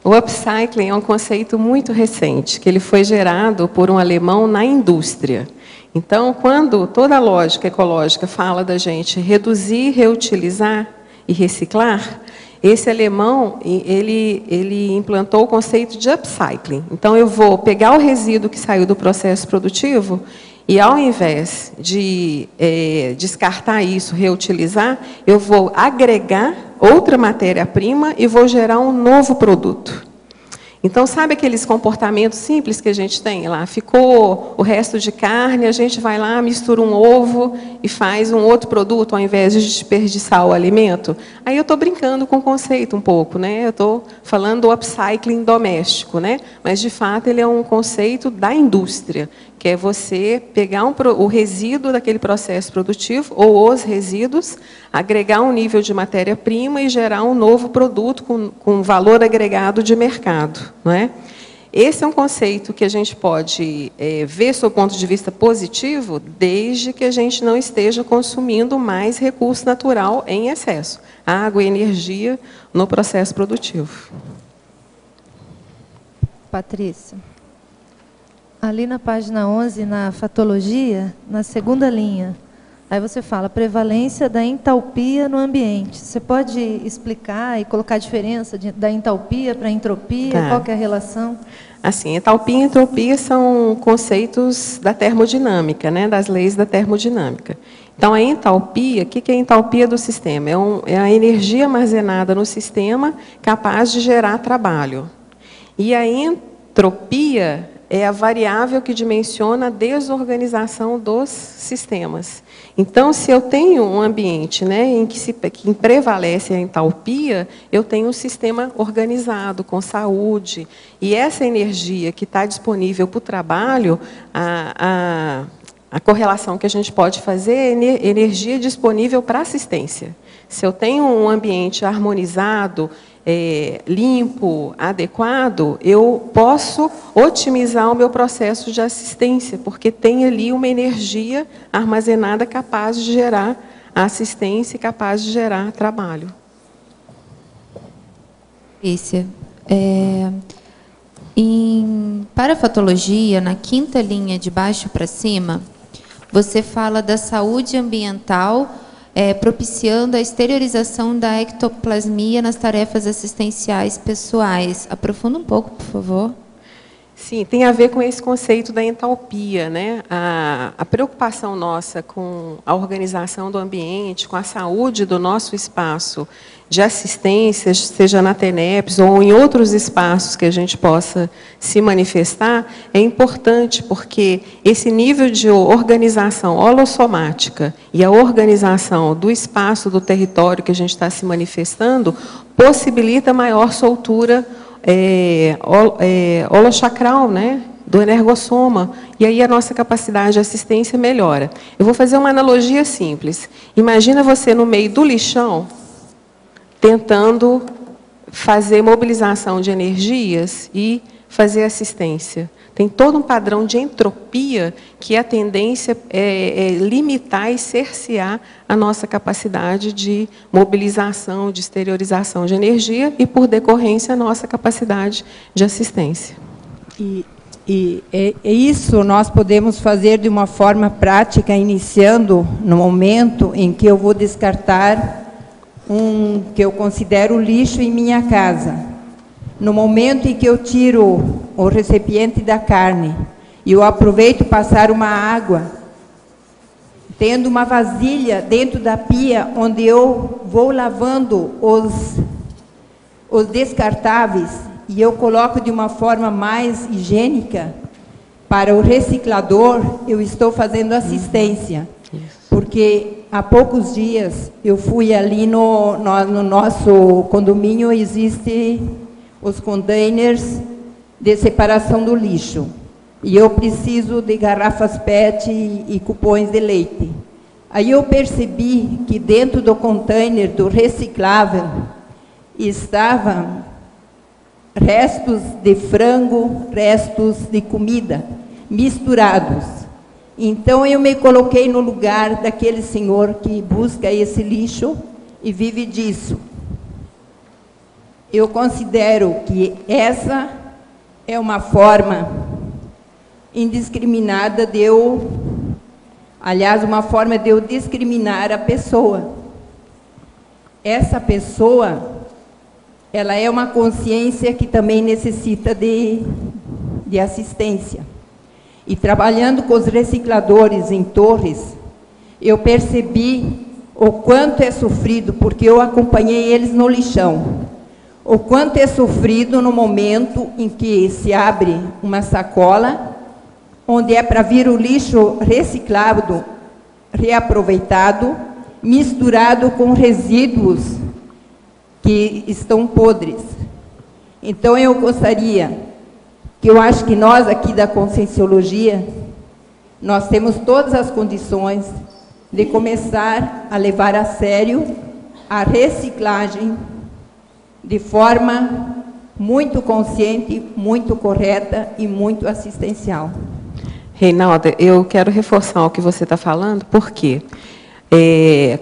S1: O upcycling é um conceito muito recente, que ele foi gerado por um alemão na indústria. Então, quando toda a lógica ecológica fala da gente reduzir, reutilizar e reciclar, esse alemão, ele implantou o conceito de upcycling. Então, eu vou pegar o resíduo que saiu do processo produtivo e, ao invés de descartar isso, reutilizar, eu vou agregar outra matéria-prima e vou gerar um novo produto. Então, sabe aqueles comportamentos simples que a gente tem lá? Ficou o resto de carne, a gente vai lá, mistura um ovo e faz um outro produto, ao invés de desperdiçar o alimento. Aí eu estou brincando com o conceito um pouco, né? Eu estou falando do upcycling doméstico, né? Mas, de fato, ele é um conceito da indústria, que é você pegar o resíduo daquele processo produtivo, ou os resíduos, agregar um nível de matéria-prima e gerar um novo produto com valor agregado de mercado, não é? Esse é um conceito que a gente pode ver sob o ponto de vista positivo, desde que a gente não esteja consumindo mais recurso natural em excesso, água e energia no processo produtivo.
S10: Patrícia. Ali na página 11, na fatologia, na segunda linha, aí você fala prevalência da entalpia no ambiente. Você pode explicar e colocar a diferença da entalpia para a entropia? Tá. Qual que é a relação?
S1: Assim, entalpia e entropia são conceitos da termodinâmica, né, das leis da termodinâmica. Então, a entalpia, o que é a entalpia do sistema? É a energia armazenada no sistema capaz de gerar trabalho. E a entropia é a variável que dimensiona a desorganização dos sistemas. Então, se eu tenho um ambiente, né, em que prevalece a entalpia, eu tenho um sistema organizado, com saúde. E essa energia que está disponível para o trabalho, a correlação que a gente pode fazer é energia disponível para assistência. Se eu tenho um ambiente harmonizado, limpo, adequado, eu posso otimizar o meu processo de assistência, porque tem ali uma energia armazenada capaz de gerar assistência e capaz de gerar trabalho.
S5: Patrícia, em parafatologia, na 5ª linha de baixo para cima, você fala da saúde ambiental propiciando a exteriorização da ectoplasmia nas tarefas assistenciais pessoais. Aprofunda um pouco, por favor.
S1: Sim, tem a ver com esse conceito da entalpia, né? A preocupação nossa com a organização do ambiente, com a saúde do nosso espaço de assistência, seja na TENEPS ou em outros espaços que a gente possa se manifestar, é importante, porque esse nível de organização holossomática e a organização do espaço, do território que a gente está se manifestando, possibilita maior soltura holochacral, né, do energossoma, e aí a nossa capacidade de assistência melhora. Eu vou fazer uma analogia simples. Imagina você no meio do lixão, tentando fazer mobilização de energias e fazer assistência. Tem todo um padrão de entropia que a tendência é limitar e cercear a nossa capacidade de mobilização, de exteriorização de energia e, por decorrência, a nossa capacidade de assistência.
S11: E isso nós podemos fazer de uma forma prática, iniciando no momento em que eu vou descartar que eu considero lixo em minha casa. No momento em que eu tiro o recipiente da carne e eu aproveito passar uma água, tendo uma vasilha dentro da pia, onde eu vou lavando os descartáveis e eu coloco de uma forma mais higiênica para o reciclador, eu estou fazendo assistência. Porque há poucos dias eu fui ali no nosso condomínio, existem os containers de separação do lixo. E eu preciso de garrafas PET e cupons de leite. Aí eu percebi que dentro do container do reciclável estavam restos de frango, restos de comida, misturados. Então eu me coloquei no lugar daquele senhor que busca esse lixo e vive disso. Eu considero que essa é uma forma indiscriminada de eu, aliás, uma forma de eu discriminar a pessoa. Essa pessoa, ela é uma consciência que também necessita de assistência. E trabalhando com os recicladores em Torres, eu percebi o quanto é sofrido, porque eu acompanhei eles no lixão. O quanto é sofrido no momento em que se abre uma sacola, onde é para vir o lixo reciclado, reaproveitado, misturado com resíduos que estão podres. Então, eu gostaria, que eu acho que nós aqui da Conscienciologia, nós temos todas as condições de começar a levar a sério a reciclagem de forma muito consciente, muito correta e muito assistencial.
S1: Reinalda, eu quero reforçar o que você está falando, porque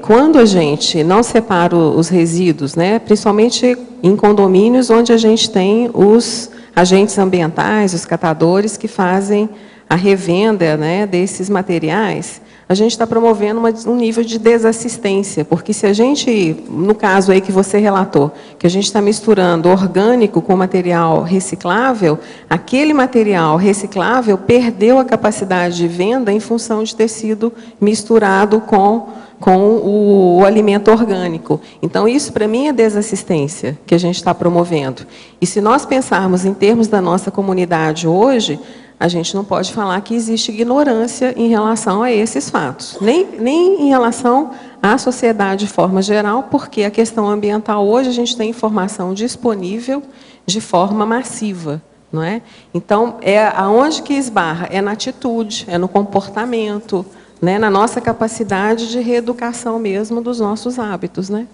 S1: quando a gente não separa os resíduos, né, principalmente em condomínios onde a gente tem os agentes ambientais, os catadores que fazem a revenda, né, desses materiais, a gente está promovendo um nível de desassistência, porque se a gente, no caso aí que você relatou, que a gente está misturando orgânico com material reciclável, aquele material reciclável perdeu a capacidade de venda em função de ter sido misturado com o alimento orgânico. Então, isso, para mim, é desassistência que a gente está promovendo. E se nós pensarmos em termos da nossa comunidade hoje, a gente não pode falar que existe ignorância em relação a esses fatos, nem em relação à sociedade de forma geral, porque a questão ambiental hoje a gente tem informação disponível de forma massiva, não é? Então, aonde que esbarra? É na atitude, é no comportamento, né? Na nossa capacidade de reeducação mesmo dos nossos hábitos, né?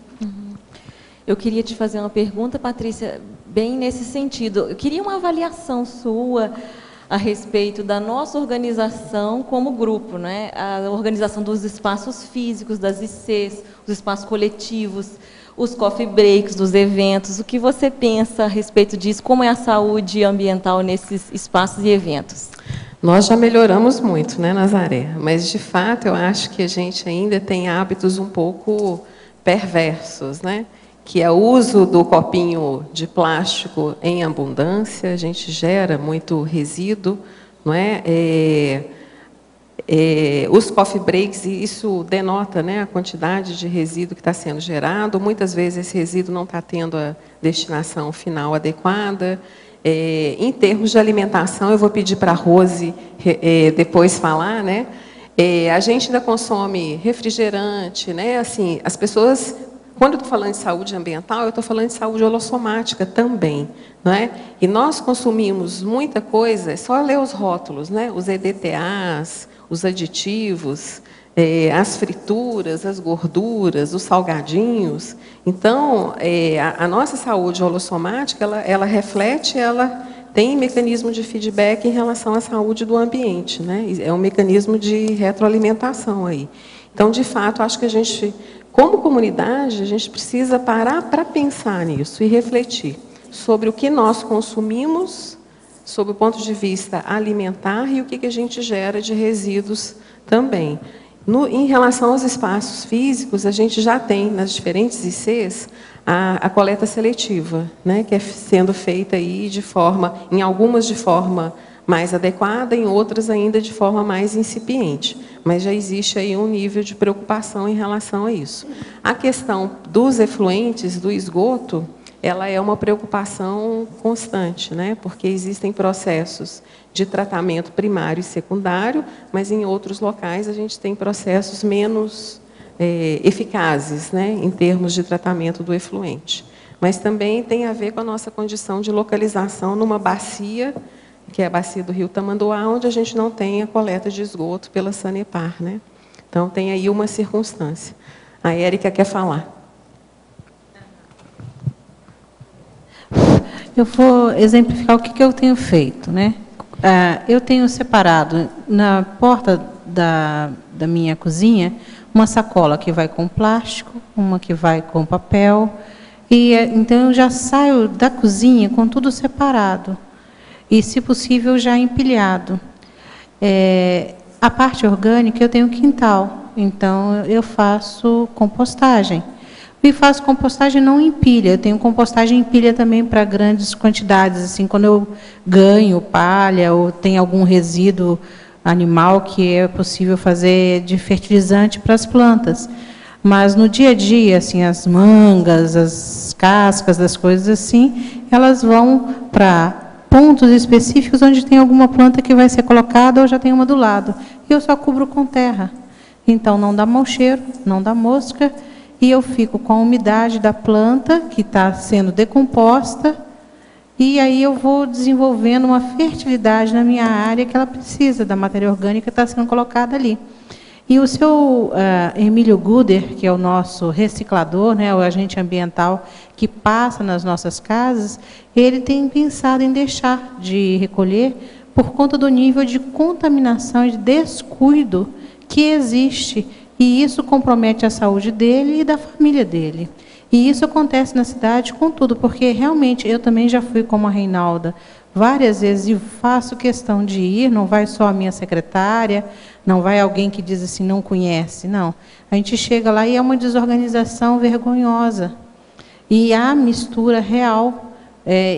S12: Eu queria te fazer uma pergunta, Patrícia, bem nesse sentido. Eu queria uma avaliação sua a respeito da nossa organização como grupo, né? A organização dos espaços físicos, das ICs, os espaços coletivos, os coffee breaks, dos eventos. O que você pensa a respeito disso? Como é a saúde ambiental nesses espaços e eventos?
S1: Nós já melhoramos muito, né, Nazaré? Mas, de fato, eu acho que a gente ainda tem hábitos um pouco perversos, né? Que é o uso do copinho de plástico em abundância, a gente gera muito resíduo, não é? Os coffee breaks, isso denota, né, a quantidade de resíduo que está sendo gerado. Muitas vezes esse resíduo não está tendo a destinação final adequada. Em termos de alimentação, eu vou pedir para a Rose depois falar, né? A gente ainda consome refrigerante, né? Assim, as pessoas... Quando eu estou falando de saúde ambiental, eu estou falando de saúde holossomática também, não é? E nós consumimos muita coisa, é só ler os rótulos, né? Os EDTAs, os aditivos, as frituras, as gorduras, os salgadinhos. Então, a nossa saúde holossomática, ela reflete, ela tem mecanismo de feedback em relação à saúde do ambiente, né? É um mecanismo de retroalimentação aí. Então, de fato, acho que a gente... Como comunidade, a gente precisa parar para pensar nisso e refletir sobre o que nós consumimos, sob o ponto de vista alimentar, e o que a gente gera de resíduos também. Em relação aos espaços físicos, a gente já tem, nas diferentes ICs, a coleta seletiva, né, que é sendo feita aí em algumas de forma mais adequada, em outras ainda de forma mais incipiente. Mas já existe aí um nível de preocupação em relação a isso. A questão dos efluentes, do esgoto, ela é uma preocupação constante, né? Porque existem processos de tratamento primário e secundário, mas em outros locais a gente tem processos menos eficazes, né, em termos de tratamento do efluente. Mas também tem a ver com a nossa condição de localização numa bacia, que é a bacia do Rio Tamanduá, onde a gente não tem a coleta de esgoto pela Sanepar, né? Então, tem aí uma circunstância. A Érica quer falar.
S13: Eu vou exemplificar o que eu tenho feito, né? Eu tenho separado na porta da minha cozinha uma sacola que vai com plástico, uma que vai com papel, e então eu já saio da cozinha com tudo separado. E, se possível, já empilhado. A parte orgânica, eu tenho quintal, então eu faço compostagem. E faço compostagem não em pilha, eu tenho compostagem em pilha também para grandes quantidades, assim, quando eu ganho palha ou tem algum resíduo animal que é possível fazer de fertilizante para as plantas. Mas no dia a dia, assim, as mangas, as cascas das coisas assim, elas vão para pontos específicos onde tem alguma planta que vai ser colocada ou já tem uma do lado. E eu só cubro com terra. Então, não dá mau cheiro, não dá mosca, e eu fico com a umidade da planta, que está sendo decomposta, e aí eu vou desenvolvendo uma fertilidade na minha área que ela precisa da matéria orgânica que está sendo colocada ali. E o seu Emílio Guder, que é o nosso reciclador, né, o agente ambiental que passa nas nossas casas, ele tem pensado em deixar de recolher por conta do nível de contaminação e de descuido que existe. E isso compromete a saúde dele e da família dele. E isso acontece na cidade com tudo, porque realmente eu também já fui como a Reinalda várias vezes e faço questão de ir, não vai só a minha secretária, não vai alguém que diz assim, não conhece, não. A gente chega lá e é uma desorganização vergonhosa. E há mistura real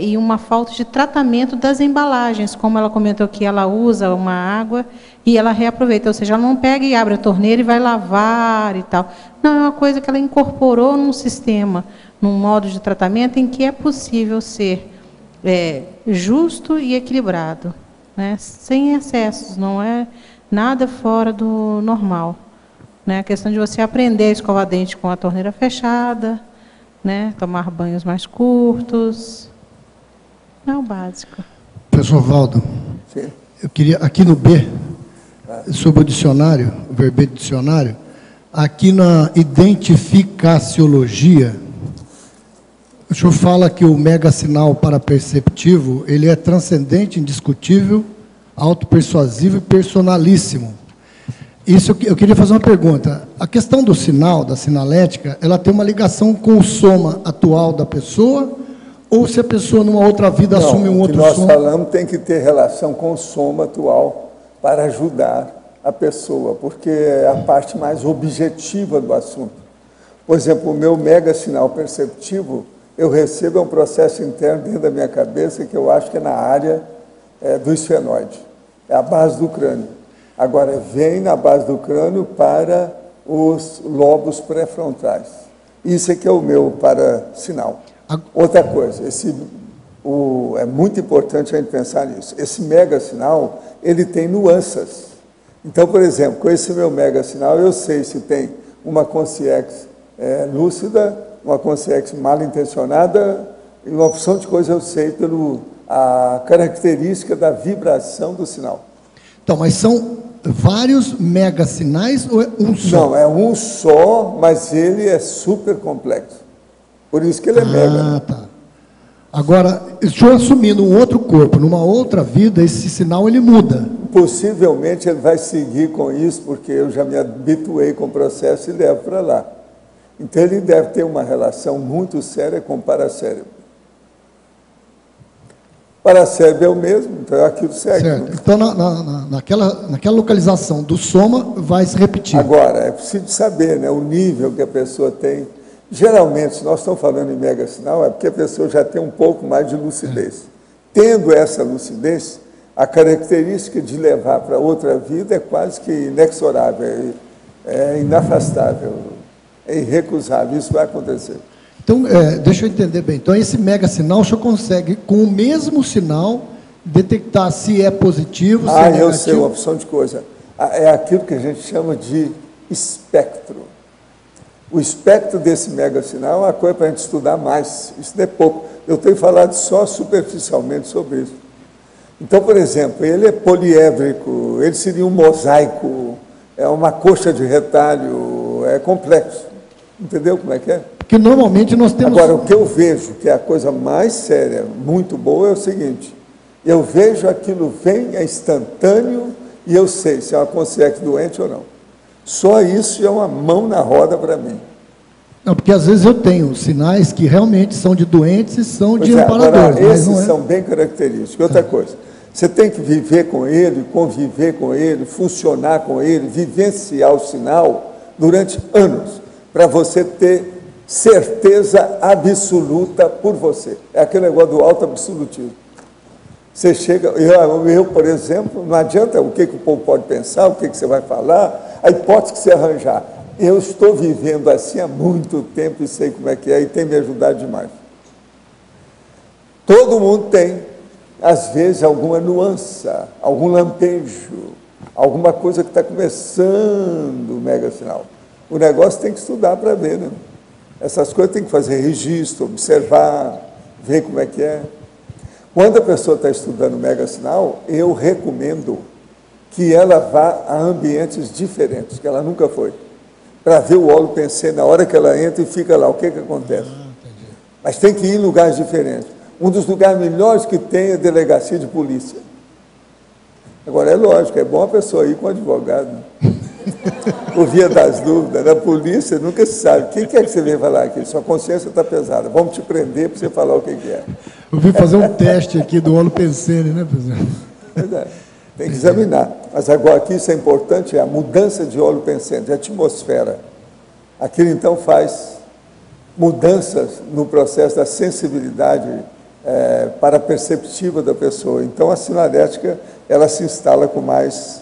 S13: e uma falta de tratamento das embalagens, como ela comentou que ela usa uma água e ela reaproveita, ou seja, ela não pega e abre a torneira e vai lavar e tal. Não, é uma coisa que ela incorporou num sistema, num modo de tratamento em que é possível ser justo e equilibrado. né? Sem excessos, não é nada fora do normal. Né? A questão de você aprender a escovar dente com a torneira fechada, né? Tomar banhos mais curtos. É o básico.
S14: Professor Valdo,
S2: Sim.
S14: eu queria, aqui no B, sobre o dicionário, o verbete dicionário, aqui na identificaciologia, o senhor fala que o mega-sinal paraperceptivo, ele é transcendente, indiscutível, autopersuasivo e personalíssimo. Isso eu queria fazer uma pergunta. A questão do sinal, da sinalética, ela tem uma ligação com o soma atual da pessoa, ou se a pessoa numa outra vida assume um outro soma?
S2: O que nós falamos tem que ter relação com o soma atual para ajudar a pessoa, porque é a parte mais objetiva do assunto. Por exemplo, o meu mega sinal perceptivo, eu recebo um processo interno dentro da minha cabeça que eu acho que é na área do esfenoide, é a base do crânio. Agora, vem na base do crânio para os lobos pré-frontais. Isso é que é o meu para-sinal. Outra coisa, é muito importante a gente pensar nisso. Esse mega-sinal, ele tem nuances. Então, por exemplo, com esse meu mega-sinal, eu sei se tem uma consciência lúcida, uma consciência mal intencionada, e uma opção de coisa eu sei pela característica da vibração do sinal.
S14: Então, mas são vários megasinais ou é um só?
S2: Não, é um só, mas ele é super complexo. Por isso que ele é mega.
S14: Tá. Agora, o senhor assumindo um outro corpo, numa outra vida, esse sinal ele muda.
S2: Possivelmente ele vai seguir com isso, porque eu já me habituei com o processo e levo para lá. Então ele deve ter uma relação muito séria com o paracérebro. Paracérebro é o mesmo, então é aquilo segue.
S14: Certo. Então, naquela localização do soma, vai se repetir.
S2: Agora, é preciso saber, né, o nível que a pessoa tem. Geralmente, se nós estamos falando em mega sinal, é porque a pessoa já tem um pouco mais de lucidez. Tendo essa lucidez, a característica de levar para outra vida é quase que inexorável, é inafastável, é irrecusável, isso vai acontecer.
S14: Então, deixa eu entender bem. Então, esse mega sinal, o senhor consegue, com o mesmo sinal, detectar se é positivo, se é negativo?
S2: Eu sei, uma opção de coisa. É aquilo que a gente chama de espectro. O espectro desse mega sinal é uma coisa para a gente estudar mais. Isso não é pouco. Eu tenho falado só superficialmente sobre isso. Então, por exemplo, ele é poliédrico, ele seria um mosaico, é uma coxa de retalho, é complexo. Entendeu como é que é?
S14: Porque normalmente nós temos...
S2: Agora, o que eu vejo que é a coisa mais séria, muito boa, é o seguinte: eu vejo aquilo vem, é instantâneo, e eu sei se é uma consciência doente ou não. Só isso é uma mão na roda para mim.
S14: Não, porque às vezes eu tenho sinais que realmente são de doentes e são de amparadores.
S2: Agora, esses são bem característicos. Outra coisa, você tem que viver com ele, conviver com ele, funcionar com ele, vivenciar o sinal durante anos, para você ter certeza absoluta por você. É aquele negócio do auto-absolutismo. Você chega, eu, por exemplo, não adianta o que o povo pode pensar, o que você vai falar, a hipótese que você arranjar. Eu estou vivendo assim há muito tempo e sei como é que é, e tem me ajudado demais. Todo mundo tem, às vezes, alguma nuance, algum lampejo, alguma coisa que está começando o mega sinal. O negócio tem que estudar para ver, né? Essas coisas tem que fazer registro, observar, ver como é que é. Quando a pessoa está estudando mega sinal, eu recomendo que ela vá a ambientes diferentes, que ela nunca foi, para ver o óleo pensê na hora que ela entra e fica lá, o que acontece. Mas tem que ir em lugares diferentes. Um dos lugares melhores que tem é a delegacia de polícia. Agora, é lógico, é bom a pessoa ir com o advogado, né? Por via das dúvidas, na polícia nunca se sabe. Quem quer que você venha falar aqui? Sua consciência está pesada. Vamos te prender para você falar o que é.
S14: Eu vim fazer um teste aqui do óleo pensene, né, professor?
S2: Verdade. Tem que examinar. Mas agora aqui isso é importante, é a mudança de óleo pensene, de atmosfera. Aquilo então faz mudanças no processo da sensibilidade paraperceptiva da pessoa. Então a sinalética, ela se instala com mais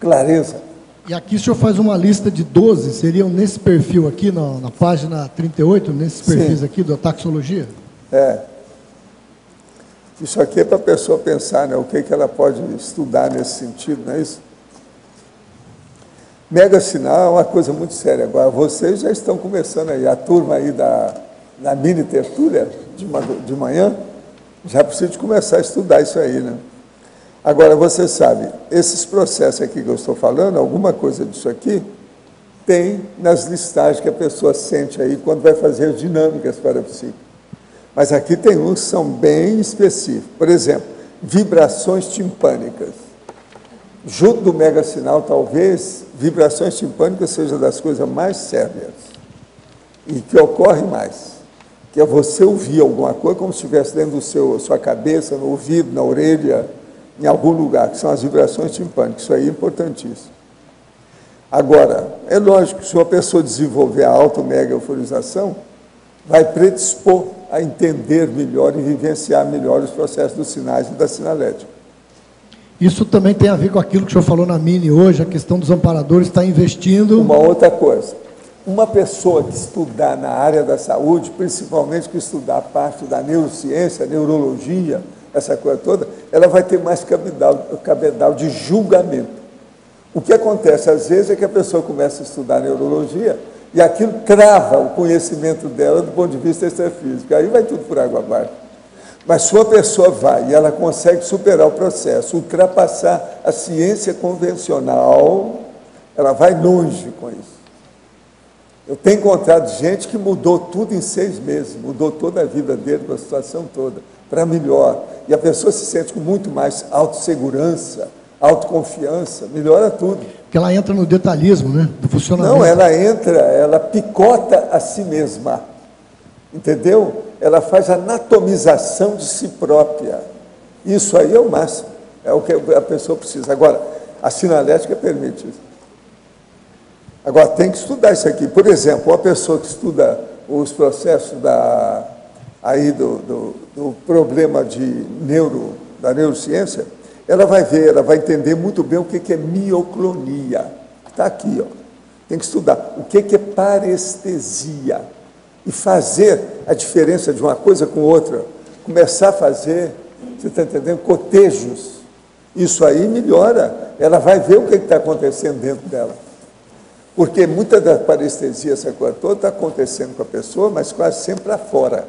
S2: clareza.
S14: E aqui o senhor faz uma lista de 12, seriam nesse perfil aqui, na página 38, nesses perfis aqui da taxologia?
S2: Isso aqui é para a pessoa pensar, né, o que ela pode estudar nesse sentido, não é isso? Mega sinal é uma coisa muito séria. Agora, vocês já estão começando aí, a turma aí da mini tertúlia de manhã, já precisa de começar a estudar isso aí, né? Agora, você sabe, esses processos aqui que eu estou falando, alguma coisa disso aqui, tem nas listagens que a pessoa sente aí quando vai fazer as dinâmicas parapsíquicas. Mas aqui tem uns que são bem específicos. Por exemplo, vibrações timpânicas. Junto do mega sinal, talvez, vibrações timpânicas seja das coisas mais sérias e que ocorre mais. Que é você ouvir alguma coisa como se estivesse dentro da sua cabeça, no ouvido, na orelha, em algum lugar, que são as vibrações timpânicas. Isso aí é importantíssimo. Agora, é lógico que se uma pessoa desenvolver a auto-mega euforização, vai predispor a entender melhor e vivenciar melhor os processos dos sinais e da sinalética.
S14: Isso também tem a ver com aquilo que o senhor falou na Mini hoje, a questão dos amparadores está investindo...
S2: Uma outra coisa, uma pessoa que estudar na área da saúde, principalmente que estudar a parte da neurociência, neurologia, essa coisa toda, ela vai ter mais cabedal de julgamento. O que acontece, às vezes, é que a pessoa começa a estudar neurologia e aquilo trava o conhecimento dela do ponto de vista extrafísico. Aí vai tudo por água abaixo. Mas se uma pessoa vai e ela consegue superar o processo, ultrapassar a ciência convencional, ela vai longe com isso. Eu tenho encontrado gente que mudou tudo em 6 meses, mudou toda a vida dele, com a situação toda, para melhor. E a pessoa se sente com muito mais autossegurança, autoconfiança, melhora tudo.
S14: Porque ela entra no detalhismo, né, do funcionamento.
S2: Não, ela picota a si mesma, entendeu? Ela faz a anatomização de si própria. Isso aí é o máximo, é o que a pessoa precisa. Agora, a sinalética permite isso. Agora, tem que estudar isso aqui. Por exemplo, uma pessoa que estuda os processos do problema da neurociência, ela vai ver, ela vai entender muito bem o que é mioclonia. Está aqui, ó. Tem que estudar. O que é parestesia? E fazer a diferença de uma coisa com outra. Começar a fazer, você está entendendo? Cotejos. Isso aí melhora. Ela vai ver o que está acontecendo dentro dela. Porque muita da parestesia, essa coisa toda, está acontecendo com a pessoa, mas quase sempre lá fora.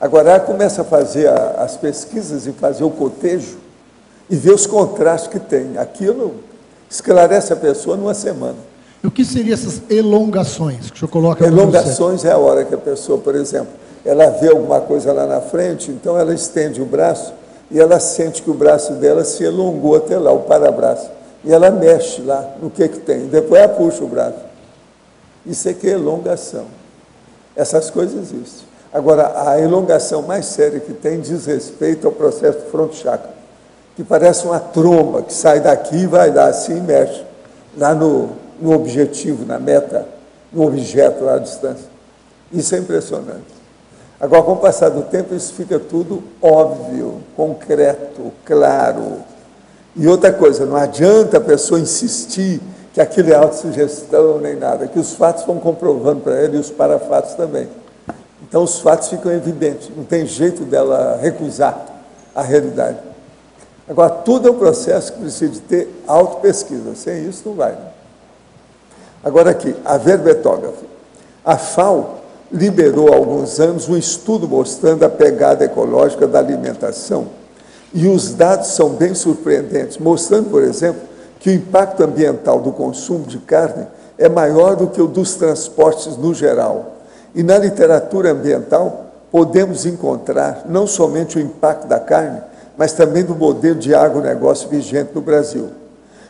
S2: Agora, ela começa a fazer as pesquisas e fazer o cotejo, e ver os contrastes que tem. Aquilo esclarece a pessoa numa semana.
S14: E o que seriam essas elongações que o senhor coloca?
S2: Elongações é a hora que a pessoa, por exemplo, ela vê alguma coisa lá na frente, então ela estende o braço e ela sente que o braço dela se elongou até lá, o parabraço. E ela mexe lá no que tem. Depois ela puxa o braço. Isso é que é elongação. Essas coisas existem. Agora, a elongação mais séria que tem diz respeito ao processo do fronto chakra, que parece uma tromba que sai daqui e vai lá assim e mexe, lá no objetivo, na meta, no objeto lá à distância. Isso é impressionante. Agora, com o passar do tempo, isso fica tudo óbvio, concreto, claro. E outra coisa, não adianta a pessoa insistir que aquilo é autossugestão nem nada, que os fatos vão comprovando para ela e os parafatos também. Então, os fatos ficam evidentes, não tem jeito dela recusar a realidade. Agora, tudo é um processo que precisa de ter autopesquisa. Sem isso, não vai. Né? Agora aqui, a verbetógrafa. A FAO liberou há alguns anos um estudo mostrando a pegada ecológica da alimentação. E os dados são bem surpreendentes, mostrando, por exemplo, que o impacto ambiental do consumo de carne é maior do que o dos transportes no geral. E na literatura ambiental, podemos encontrar não somente o impacto da carne, mas também do modelo de agronegócio vigente no Brasil,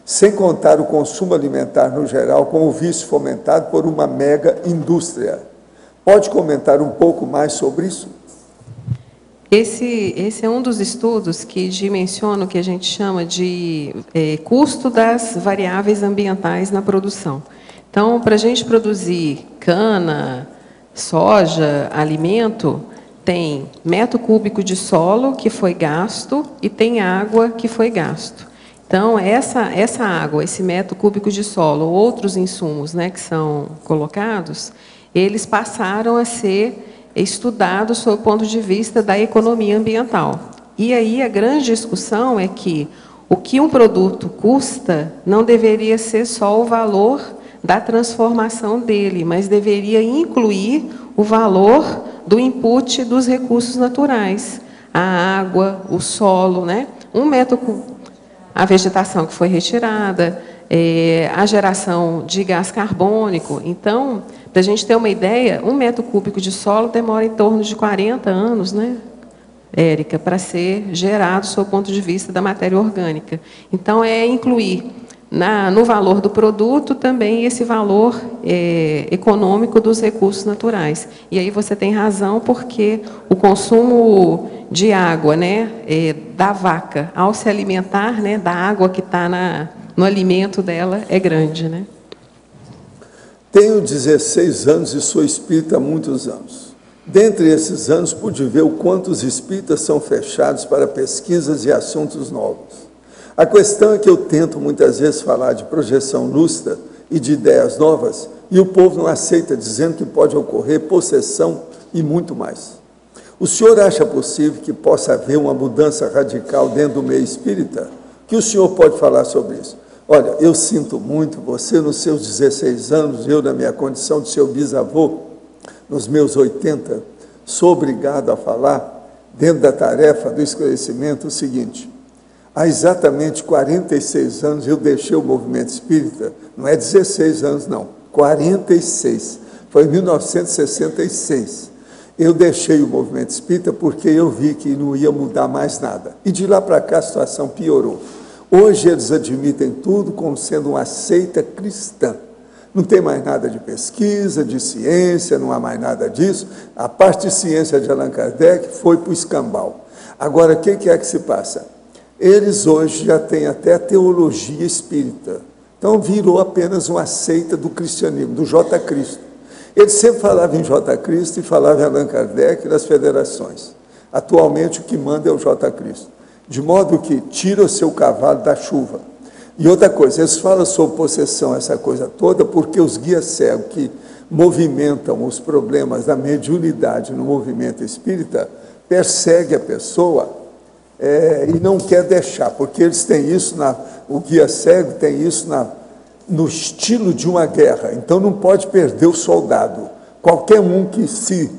S2: sem contar o consumo alimentar no geral como vício fomentado por uma mega indústria. Pode comentar um pouco mais sobre isso?
S1: Esse é um dos estudos que dimensiona o que a gente chama de custo das variáveis ambientais na produção. Então, para a gente produzir cana, soja, alimento, tem metro cúbico de solo que foi gasto e tem água que foi gasto. Então, essa água, esse metro cúbico de solo, outros insumos, né, que são colocados, eles passaram a ser estudados sob o ponto de vista da economia ambiental. E aí a grande discussão é que o que um produto custa não deveria ser só o valor da transformação dele, mas deveria incluir o valor do input dos recursos naturais, a água, o solo, né? A vegetação que foi retirada, a geração de gás carbônico. Então, para a gente ter uma ideia, 1 metro cúbico de solo demora em torno de 40 anos, né, Érica, para ser gerado, sob o ponto de vista da matéria orgânica. Então, é incluir no valor do produto também esse valor econômico dos recursos naturais. E aí você tem razão, porque o consumo de água, né, da vaca, ao se alimentar, né, da água que está no alimento dela, é grande, né?
S2: Tenho 16 anos e sou espírita há muitos anos. Dentre esses anos, pude ver o quanto os espíritas são fechados para pesquisas e assuntos novos. A questão é que eu tento muitas vezes falar de projeção lúcida e de ideias novas, e o povo não aceita, dizendo que pode ocorrer possessão e muito mais. O senhor acha possível que possa haver uma mudança radical dentro do meio espírita? Que o senhor pode falar sobre isso? Olha, eu sinto muito, você nos seus 16 anos, eu na minha condição de seu bisavô, nos meus 80, sou obrigado a falar, dentro da tarefa do esclarecimento, o seguinte: há exatamente 46 anos eu deixei o movimento espírita, não é 16 anos não, 46, foi em 1966. Eu deixei o movimento espírita porque eu vi que não ia mudar mais nada. E de lá para cá a situação piorou. Hoje eles admitem tudo como sendo uma seita cristã. Não tem mais nada de pesquisa, de ciência, não há mais nada disso. A parte de ciência de Allan Kardec foi para o escambau. Agora, o que é que se passa? Eles hoje já têm até teologia espírita. Então virou apenas uma seita do cristianismo, do J. Cristo. Eles sempre falavam em J. Cristo e falavam em Allan Kardec e das federações. Atualmente o que manda é o J. Cristo. De modo que tira o seu cavalo da chuva. E outra coisa, eles falam sobre possessão, essa coisa toda, porque os guias cegos que movimentam os problemas da mediunidade no movimento espírita, perseguem a pessoa e não quer deixar, porque eles têm isso, o guia cego tem isso no estilo de uma guerra, então não pode perder o soldado. Qualquer um que se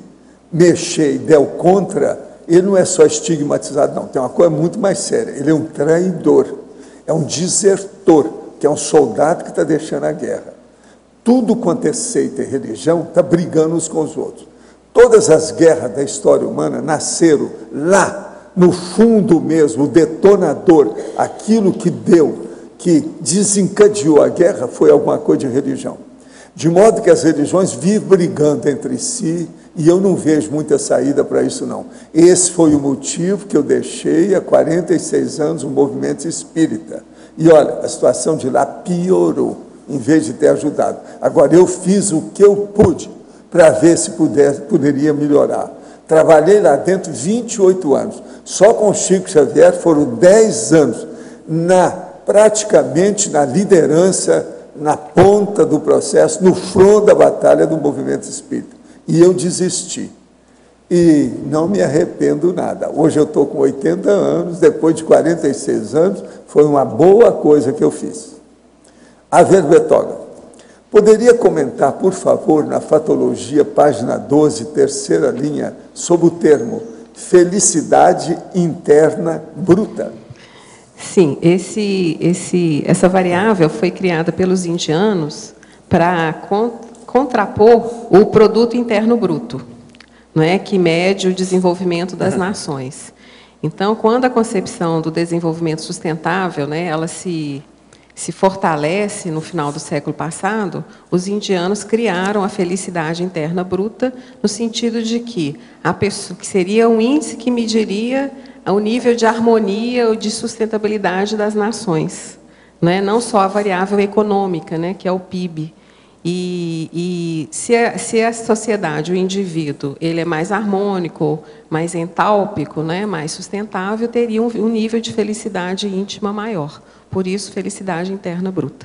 S2: mexer e der o contra, ele não é só estigmatizado, não, tem uma coisa muito mais séria, ele é um traidor, é um desertor, que é um soldado que está deixando a guerra. Tudo quanto é seita e religião está brigando uns com os outros. Todas as guerras da história humana nasceram lá, no fundo mesmo, o detonador, aquilo que deu, que desencadeou a guerra, foi alguma coisa de religião. De modo que as religiões vivem brigando entre si, e eu não vejo muita saída para isso, não. Esse foi o motivo que eu deixei há 46 anos o movimento espírita. E olha, a situação de lá piorou, em vez de ter ajudado. Agora, eu fiz o que eu pude para ver se poderia melhorar. Trabalhei lá dentro 28 anos. Só com o Chico Xavier foram 10 anos, praticamente na liderança, na ponta do processo, no front da batalha do movimento espírita. E eu desisti. E não me arrependo nada. Hoje eu estou com 80 anos, depois de 46 anos, foi uma boa coisa que eu fiz. Aver Bertoga, poderia comentar, por favor, na Fatologia, página 12, terceira linha, sobre o termo felicidade interna bruta?
S1: Sim, essa variável foi criada pelos indianos para contrapor o produto interno bruto, não é, que mede o desenvolvimento das nações. Então, quando a concepção do desenvolvimento sustentável, né, ela se fortalece no final do século passado, os indianos criaram a felicidade interna bruta, no sentido de que a pessoa, que seria um índice que mediria o nível de harmonia ou de sustentabilidade das nações, né, não só a variável econômica, né, que é o PIB. E se a sociedade, o indivíduo, ele é mais harmônico, mais entálpico, né, mais sustentável, teria um nível de felicidade íntima maior. Por isso, felicidade interna bruta.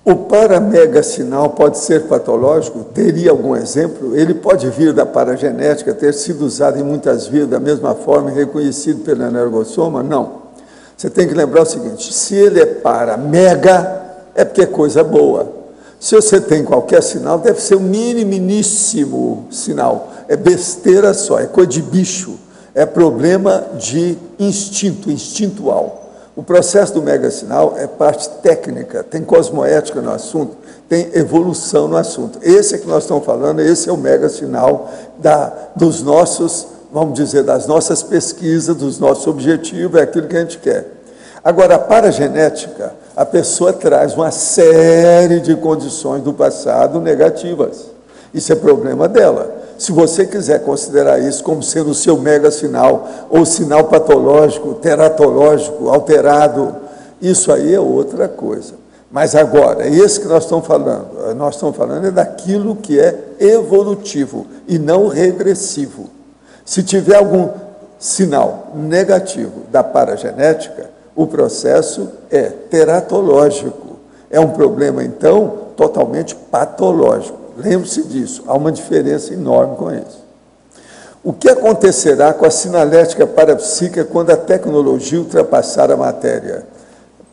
S2: O paramega-sinal pode ser patológico? Teria algum exemplo? Ele pode vir da paragenética, ter sido usado em muitas vidas da mesma forma e reconhecido pelo energossoma? Não. Você tem que lembrar o seguinte, se ele é paramega, é porque é coisa boa. Se você tem qualquer sinal, deve ser um minimíssimo sinal. É besteira só, é coisa de bicho. É problema de instinto, instintual. O processo do megasinal é parte técnica, tem cosmoética no assunto, tem evolução no assunto. Esse é que nós estamos falando, esse é o megasinal dos nossos, vamos dizer, das nossas pesquisas, dos nossos objetivos, é aquilo que a gente quer. Agora, a paragenética, a pessoa traz uma série de condições do passado negativas. Isso é problema dela. Se você quiser considerar isso como sendo o seu megasinal, ou sinal patológico, teratológico, alterado, isso aí é outra coisa. Mas agora, esse que nós estamos falando é daquilo que é evolutivo e não regressivo. Se tiver algum sinal negativo da paragenética, o processo é teratológico. É um problema, então, totalmente patológico. Lembre-se disso, há uma diferença enorme com isso. O que acontecerá com a sinalética parapsíquica quando a tecnologia ultrapassar a matéria?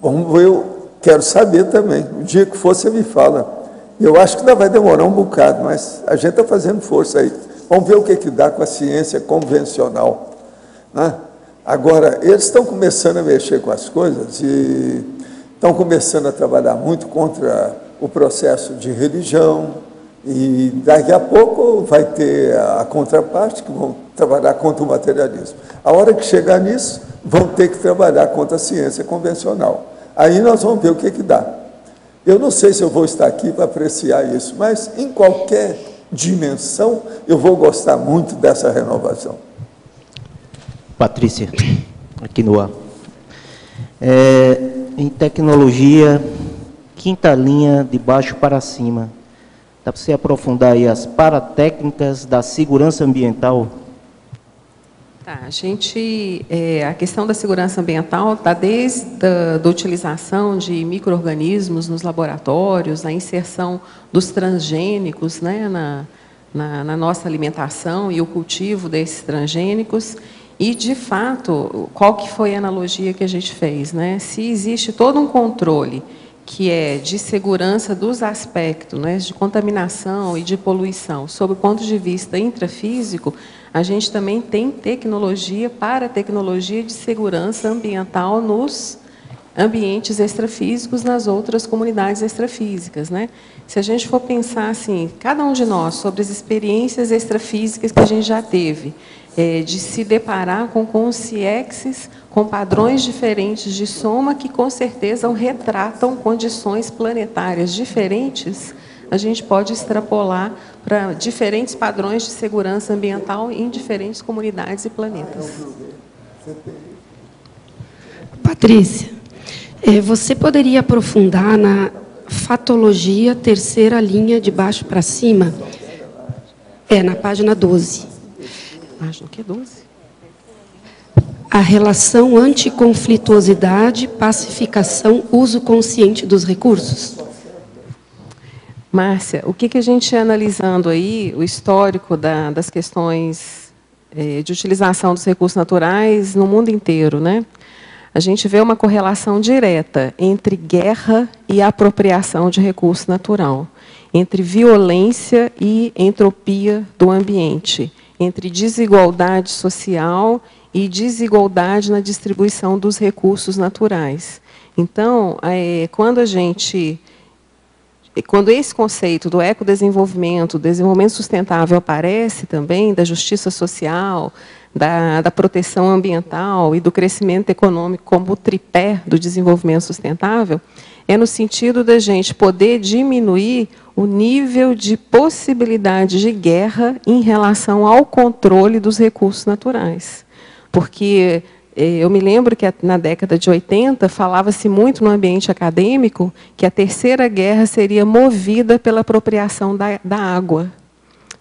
S2: Bom, eu quero saber também. O dia que for, você me fala. Eu acho que ainda vai demorar um bocado, mas a gente está fazendo força aí. Vamos ver o que dá com a ciência convencional, né? Agora, eles estão começando a mexer com as coisas e estão começando a trabalhar muito contra o processo de religião, e daqui a pouco vai ter a contraparte que vão trabalhar contra o materialismo. A hora que chegar nisso, vão ter que trabalhar contra a ciência convencional. Aí nós vamos ver o que dá. Eu não sei se eu vou estar aqui para apreciar isso, mas em qualquer dimensão eu vou gostar muito dessa renovação.
S15: Patrícia, aqui no ar. Em tecnologia, quinta linha, de baixo para cima. Dá para você aprofundar aí as paratécnicas da segurança ambiental?
S1: Tá, a questão da segurança ambiental está desde a utilização de micro-organismos nos laboratórios, a inserção dos transgênicos, né, na nossa alimentação e o cultivo desses transgênicos. E, de fato, qual que foi a analogia que a gente fez, né? Se existe todo um controle que é de segurança dos aspectos, né, de contaminação e de poluição, sob o ponto de vista intrafísico, a gente também tem tecnologia para tecnologia de segurança ambiental nos ambientes extrafísicos, nas outras comunidades extrafísicas, né? Se a gente for pensar assim, cada um de nós, sobre as experiências extrafísicas que a gente já teve, de se deparar com consciexes, com padrões diferentes de soma que, com certeza, retratam condições planetárias diferentes, a gente pode extrapolar para diferentes padrões de segurança ambiental em diferentes comunidades e planetas.
S16: Patrícia, você poderia aprofundar na fatologia, terceira linha de baixo para cima? Na página 12.
S1: Página que 12?
S16: A relação anticonflituosidade, pacificação, uso consciente dos recursos.
S1: Márcia, o que a gente analisando aí, o histórico das questões de utilização dos recursos naturais no mundo inteiro, né? A gente vê uma correlação direta entre guerra e apropriação de recurso natural, entre violência e entropia do ambiente, entre desigualdade social e desigualdade na distribuição dos recursos naturais. Então, quando esse conceito do ecodesenvolvimento, desenvolvimento sustentável aparece também, da justiça social, da proteção ambiental e do crescimento econômico como o tripé do desenvolvimento sustentável, é no sentido da gente poder diminuir o nível de possibilidade de guerra em relação ao controle dos recursos naturais. Porque eu me lembro que na década de 80 falava-se muito no ambiente acadêmico que a terceira guerra seria movida pela apropriação da água.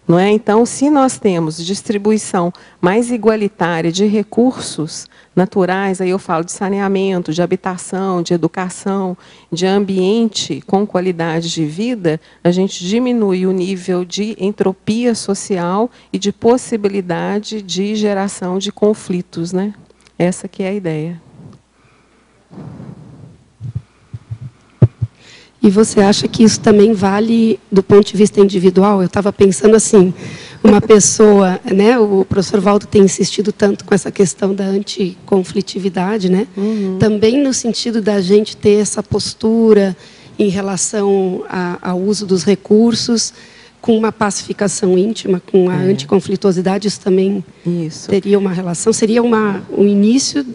S1: Não é? Então, se nós temos distribuição mais igualitária de recursos naturais, aí eu falo de saneamento, de habitação, de educação, de ambiente com qualidade de vida, a gente diminui o nível de entropia social e de possibilidade de geração de conflitos, né? Essa que é a ideia.
S16: E você acha que isso também vale do ponto de vista individual? Eu estava pensando assim, uma pessoa, né, o professor Valdo tem insistido tanto com essa questão da anticonflitividade, né? Também no sentido da gente ter essa postura em relação ao uso dos recursos, com uma pacificação íntima, com a anticonflituosidade, isso também teria uma relação, seria um início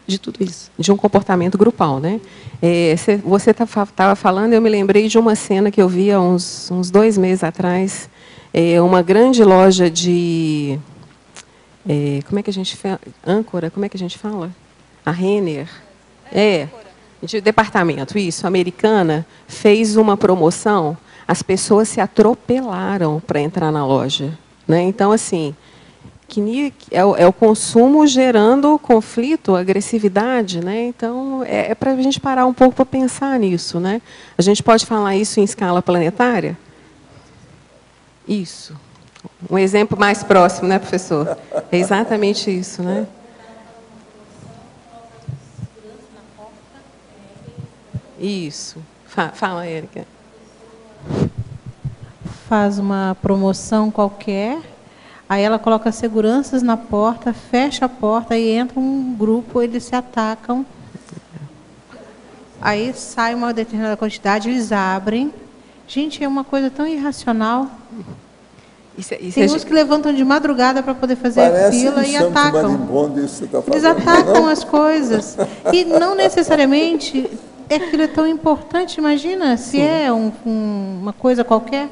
S16: de tudo isso.
S1: De um comportamento grupal, né? Você estava falando, eu me lembrei de uma cena que eu vi há uns 2 meses atrás, uma grande loja de... como é que a gente fala? Âncora, como é que a gente fala? A Renner. De departamento, isso, americana, fez uma promoção, as pessoas se atropelaram para entrar na loja, né? Então, assim... é o consumo gerando conflito, agressividade, né? Então, é para a gente parar um pouco para pensar nisso, né? A gente pode falar isso em escala planetária? Isso. Um exemplo mais próximo, né, professor? É exatamente isso, né? Isso. Fala, Érica.
S13: Faz uma promoção qualquer... Aí ela coloca seguranças na porta, fecha a porta e entra um grupo, eles se atacam. Aí sai uma determinada quantidade, eles abrem. Gente, é uma coisa tão irracional. Tem uns que levantam de madrugada para poder fazer fila e atacam. Eles atacam as coisas. E não necessariamente aquilo é tão importante, imagina, se é uma coisa qualquer.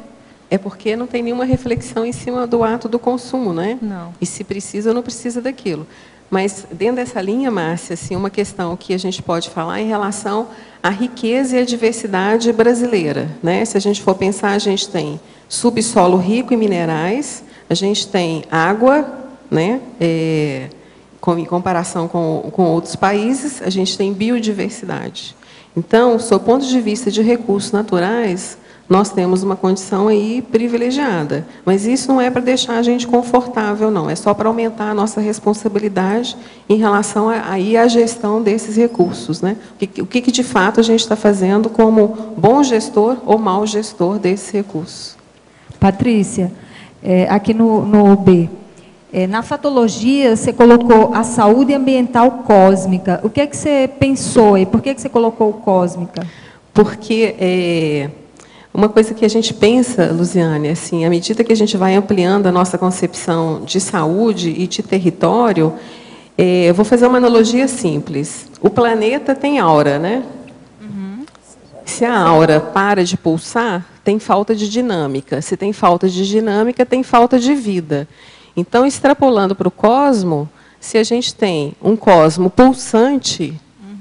S1: É porque não tem nenhuma reflexão em cima do ato do consumo, né?
S13: Não.
S1: E se precisa ou não precisa daquilo. Mas, dentro dessa linha, Márcia, assim, uma questão que a gente pode falar em relação à riqueza e à diversidade brasileira, né? Se a gente for pensar, a gente tem subsolo rico em minerais, a gente tem água, né? Em comparação com outros países, a gente tem biodiversidade. Então, sob o ponto de vista de recursos naturais, nós temos uma condição aí privilegiada. Mas isso não é para deixar a gente confortável, não. É só para aumentar a nossa responsabilidade em relação à gestão desses recursos, né? O que de fato a gente está fazendo como bom gestor ou mau gestor desses recursos.
S17: Patrícia, aqui no B, na fatologia você colocou a saúde ambiental cósmica. O que é que você pensou e por que você colocou cósmica?
S1: Porque... uma coisa que a gente pensa, Luziane, assim, à medida que a gente vai ampliando a nossa concepção de saúde e de território, eu vou fazer uma analogia simples. O planeta tem aura, né? Se a aura para de pulsar, tem falta de dinâmica. Se tem falta de dinâmica, tem falta de vida. Então, extrapolando para o cosmo, se a gente tem um cosmo pulsante,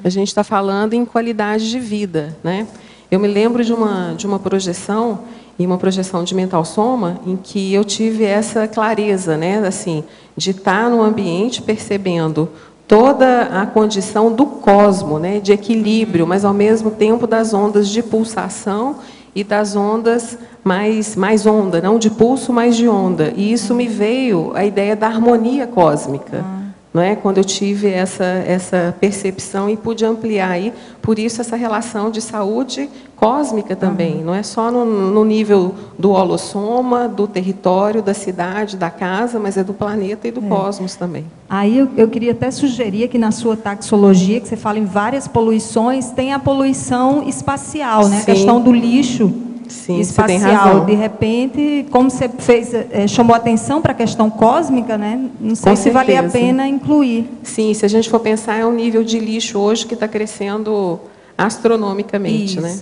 S1: a gente está falando em qualidade de vida, né? Eu me lembro de uma projeção, e uma projeção de mental soma, em que eu tive essa clareza, né, assim, de estar no ambiente percebendo toda a condição do cosmo, né, de equilíbrio, mas, ao mesmo tempo, das ondas de pulsação e das ondas mais onda, não de pulso, mas de onda. E isso me veio a ideia da harmonia cósmica. Não é? Quando eu tive essa percepção e pude ampliar aí, por isso essa relação de saúde cósmica também, não é só no nível do holossoma, do território, da cidade, da casa, mas é do planeta e do cosmos também.
S17: Aí eu queria até sugerir que na sua taxologia, que você fala em várias poluições, tem a poluição espacial, né? A questão do lixo.
S1: Sim,
S17: espacial.
S1: você tem razão.
S17: De repente, como você chamou atenção para a questão cósmica, né? Não sei se valia a pena incluir.
S1: Sim, se a gente for pensar, é um nível de lixo hoje que está crescendo astronomicamente, né?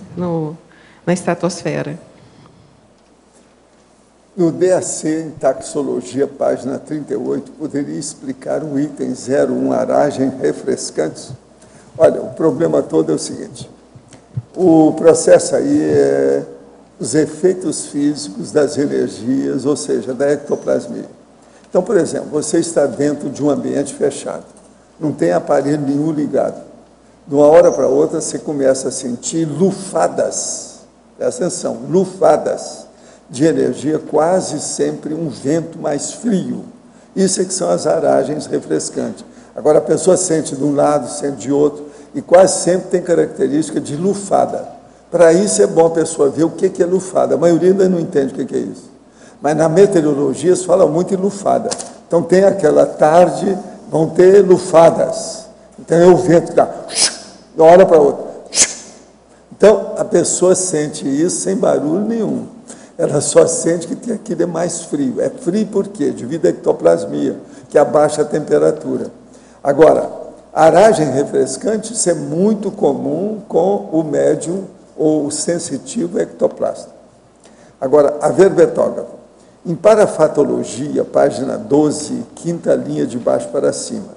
S1: Na estratosfera.
S2: No DAC, em taxologia, página 38, poderia explicar um item 01, aragem refrescantes? Olha, o problema todo é o seguinte: o processo aí os efeitos físicos das energias, ou seja, da ectoplasmia. Então, por exemplo, você está dentro de um ambiente fechado, não tem aparelho nenhum ligado. De uma hora para outra, você começa a sentir lufadas, presta atenção, lufadas de energia, quase sempre um vento mais frio. Isso é que são as aragens refrescantes. Agora, a pessoa sente de um lado, sente de outro, e quase sempre tem característica de lufada. Para isso é bom a pessoa ver o que é lufada. A maioria ainda não entende o que é isso. Mas na meteorologia se fala muito em lufada. Então tem aquela tarde, vão ter lufadas. Então é o vento que dá, de uma hora para outra. Então a pessoa sente isso sem barulho nenhum. Ela só sente que aquilo é mais frio. É frio por quê? Devido à ectoplasmia, que abaixa a temperatura. Agora, a aragem refrescante, isso é muito comum com o médium ou o sensitivo ectoplasta. Agora, a verbetógrafo. Em parafatologia, página 12, quinta linha de baixo para cima,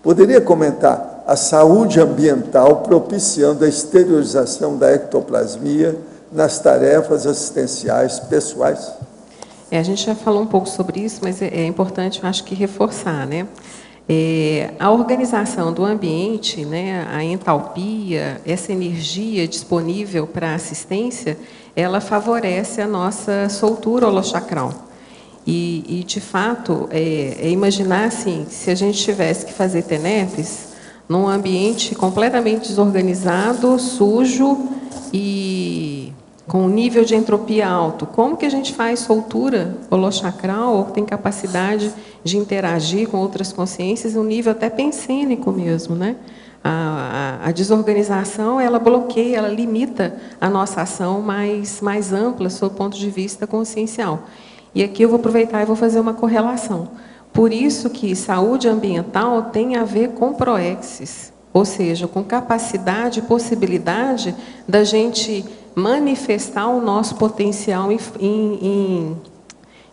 S2: poderia comentar a saúde ambiental propiciando a exteriorização da ectoplasmia nas tarefas assistenciais pessoais?
S1: A gente já falou um pouco sobre isso, mas é importante, eu acho que reforçar, né? A organização do ambiente, né, a entalpia, essa energia disponível para assistência, ela favorece a nossa soltura holochacral. E de fato, imaginar assim, se a gente tivesse que fazer TENEPs num ambiente completamente desorganizado, sujo e com um nível de entropia alto, como que a gente faz soltura holochacral ou tem capacidade de interagir com outras consciências, um nível até pensênico mesmo, né? A desorganização, ela bloqueia, ela limita a nossa ação mais ampla, sob o ponto de vista consciencial. E aqui eu vou aproveitar e vou fazer uma correlação. Por isso que saúde ambiental tem a ver com proexis, ou seja, com capacidade e possibilidade da gente manifestar o nosso potencial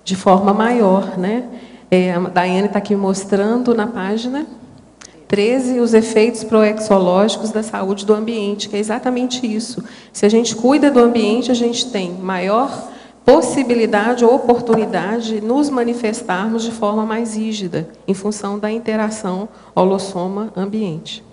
S1: de forma maior, né? A Daiane está aqui mostrando na página 13 os efeitos proexológicos da saúde do ambiente, que é exatamente isso. Se a gente cuida do ambiente, a gente tem maior possibilidade ou oportunidade de nos manifestarmos de forma mais rígida, em função da interação holossoma-ambiente.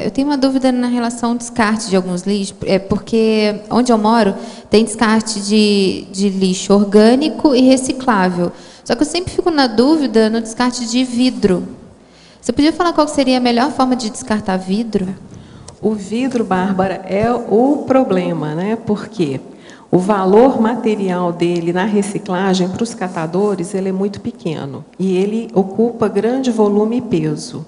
S5: Eu tenho uma dúvida na relação ao descarte de alguns lixos, porque onde eu moro tem descarte de lixo orgânico e reciclável. Só que eu sempre fico na dúvida no descarte de vidro. Você podia falar qual seria a melhor forma de descartar vidro?
S1: O vidro, Bárbara, é o problema, né? Porque o valor material dele na reciclagem para os catadores ele é muito pequeno e ele ocupa grande volume e peso.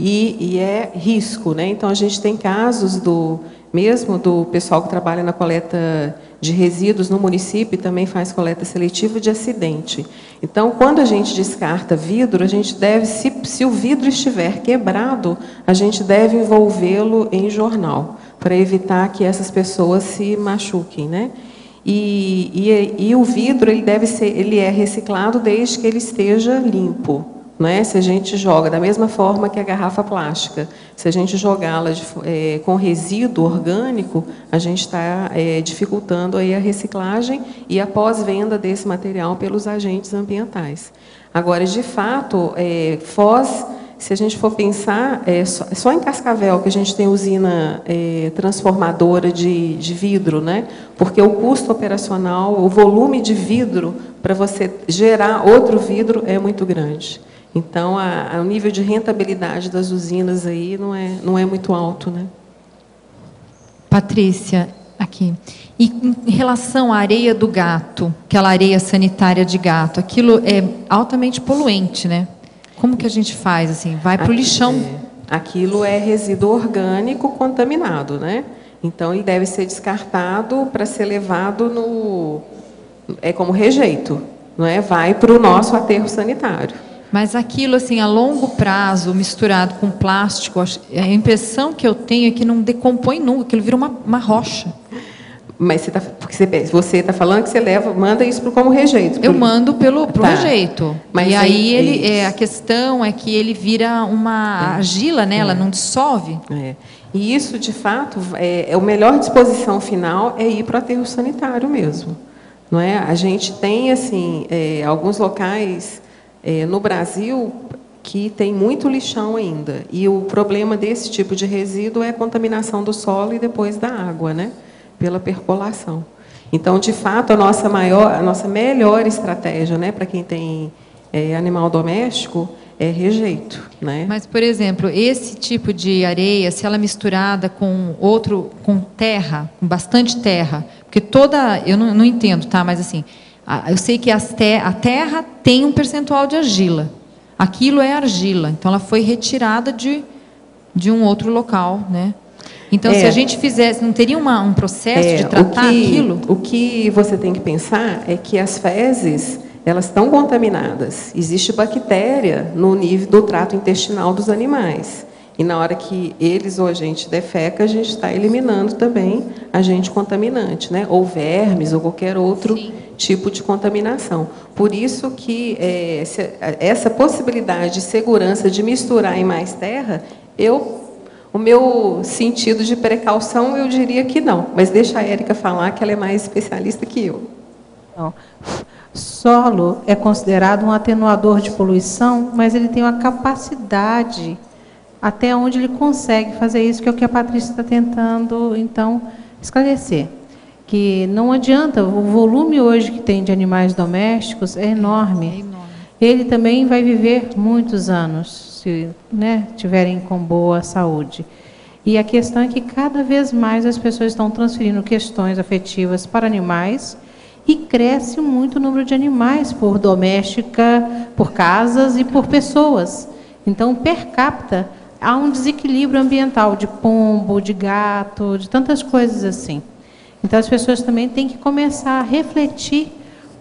S1: E é risco, né? Então a gente tem casos mesmo do pessoal que trabalha na coleta de resíduos no município e também faz coleta seletiva de acidente. Então, quando a gente descarta vidro, a gente deve, se o vidro estiver quebrado, a gente deve envolvê-lo em jornal, para evitar que essas pessoas se machuquem, né? E o vidro ele é reciclado desde que ele esteja limpo. Né? Se a gente joga da mesma forma que a garrafa plástica, se a gente jogá-la com resíduo orgânico, a gente está dificultando aí a reciclagem e a pós-venda desse material pelos agentes ambientais. Agora, de fato, Foz, se a gente for pensar, só em Cascavel que a gente tem usina transformadora de vidro, né? Porque o custo operacional, o volume de vidro para você gerar outro vidro é muito grande. Então, o nível de rentabilidade das usinas aí não é muito alto, né?
S17: Patrícia, aqui. E em relação à areia do gato, aquela areia sanitária de gato, aquilo é altamente poluente, né? Como que a gente faz assim? Vai para o lixão?
S1: Aquilo é resíduo orgânico contaminado, né? Então, ele deve ser descartado para ser levado como rejeito, não é? Vai para o nosso aterro sanitário.
S17: Mas aquilo, assim, a longo prazo, misturado com plástico, a impressão que eu tenho é que não decompõe nunca, aquilo vira uma rocha.
S1: Mas você está falando que você manda isso como rejeito.
S18: Eu mando pro rejeito.
S1: Mas
S18: e aí a questão é que ele vira uma argila, né? Ela não dissolve.
S1: E isso, de fato, a melhor disposição final é ir para o aterro sanitário mesmo. Não é? A gente tem assim, alguns locais no Brasil que tem muito lixão ainda. E o problema desse tipo de resíduo é a contaminação do solo e depois da água, né? Pela percolação. Então, de fato, a nossa melhor estratégia, né, para quem tem animal doméstico é rejeito, né?
S18: Mas, por exemplo, esse tipo de areia, se ela é misturada com terra, com bastante terra, porque eu não entendo, tá? Mas assim, eu sei que a terra tem um percentual de argila. Aquilo é argila, então ela foi retirada de um outro local, né? Então, se a gente fizesse, não teria um processo de tratar aquilo?
S1: O que você tem que pensar é que as fezes, elas estão contaminadas. Existe bactéria no nível do trato intestinal dos animais. E na hora que eles ou a gente defeca, a gente está eliminando também agente contaminante, né? Ou vermes, ou qualquer outro tipo de contaminação. Por isso que essa possibilidade de segurança de misturar em mais terra, o meu sentido de precaução, eu diria que não. Mas deixa a Érica falar, que ela é mais especialista que eu.
S13: Não. Solo é considerado um atenuador de poluição, mas ele tem uma capacidade até onde ele consegue fazer isso, que é o que a Patrícia está tentando, então, esclarecer. Que não adianta, o volume hoje que tem de animais domésticos é enorme. Ele também vai viver muitos anos, se tiverem com boa saúde. E a questão é que cada vez mais as pessoas estão transferindo questões afetivas para animais e cresce muito o número de animais por doméstica, por casas e por pessoas. Então, per capita, há um desequilíbrio ambiental de pombo, de gato, de tantas coisas assim. Então, as pessoas também têm que começar a refletir